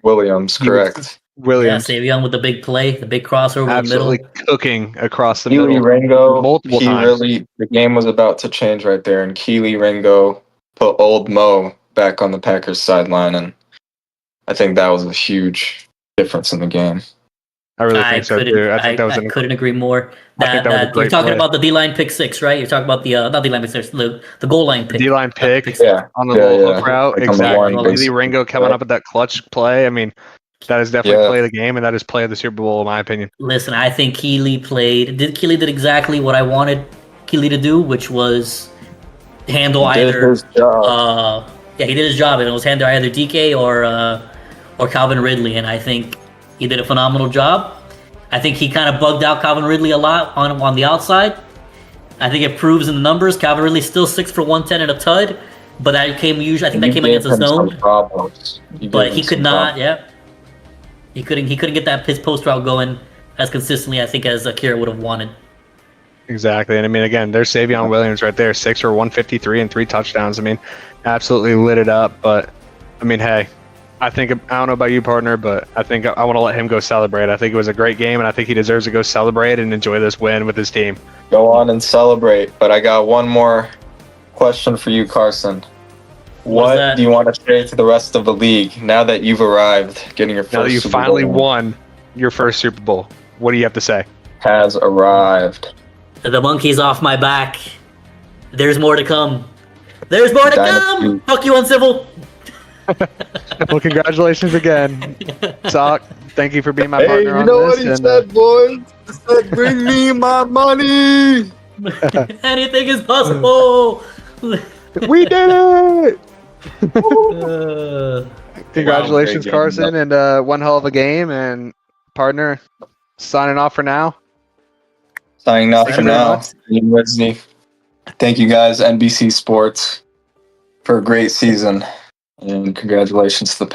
S2: Williams, correct.
S1: Williams.
S4: Yeah, Savion with the big play, the big crossover
S1: absolutely
S4: in the middle.
S1: Cooking across the
S2: Keely
S1: middle.
S2: Ringo,
S1: multiple times.
S2: The game was about to change right there, and Keely Ringo put old Mo back on the Packers sideline, and I think that was a huge difference in the game.
S1: I really think so too. I
S4: couldn't agree more. You're talking about the D-line pick six, right? You're talking about the not D-line pick six, the goal line pick.
S1: D-line pick on the
S2: little
S1: hook route.
S2: Like
S1: exactly. Keely Ringo coming up with that clutch play. I mean, that is definitely play of the game, and that is play of the Super Bowl, in my opinion.
S4: Listen, I think Keely did exactly what I wanted Keely to do, which was handle either.
S2: His job.
S4: He did his job, and it was handle either DK or Calvin Ridley, and I think he did a phenomenal job. I think he kind of bugged out Calvin Ridley a lot on the outside. I think it proves in the numbers. Calvin Ridley's still 6 for 110 and a tud, but that came against the zone. But he could not. He couldn't get his post route going as consistently, I think, as Akira would have wanted.
S1: Exactly. And I mean, again, there's Savion Williams right there, 6 for 153 and 3 touchdowns. I mean, absolutely lit it up. But I mean, hey, I don't know about you, partner, but I think I want to let him go celebrate. I think it was a great game, and I think he deserves to go celebrate and enjoy this win with his team.
S2: Go on and celebrate. But I got one more question for you, Carson. What do you want to say to the rest of the league now that you've arrived, getting your first
S1: Now that you
S2: Super
S1: finally
S2: Bowl
S1: won your first Super Bowl, what do you have to say?
S2: has arrived?
S4: The monkey's off my back. There's more to come. There's more to come. Fuck you, Uncivil.
S1: Well, congratulations again, Sock. Thank you for being my partner on this.
S2: Hey, you know what he said, boys? He said, "Bring me my money."
S4: Anything is possible.
S1: We did it! Congratulations,
S2: Wow,
S1: Carson, and one hell of a game. And partner, signing off for now.
S2: Signing off
S1: Thank
S2: for
S1: you very
S2: now.
S1: much.
S2: Thank you guys, NBC Sports, for a great season, and congratulations to the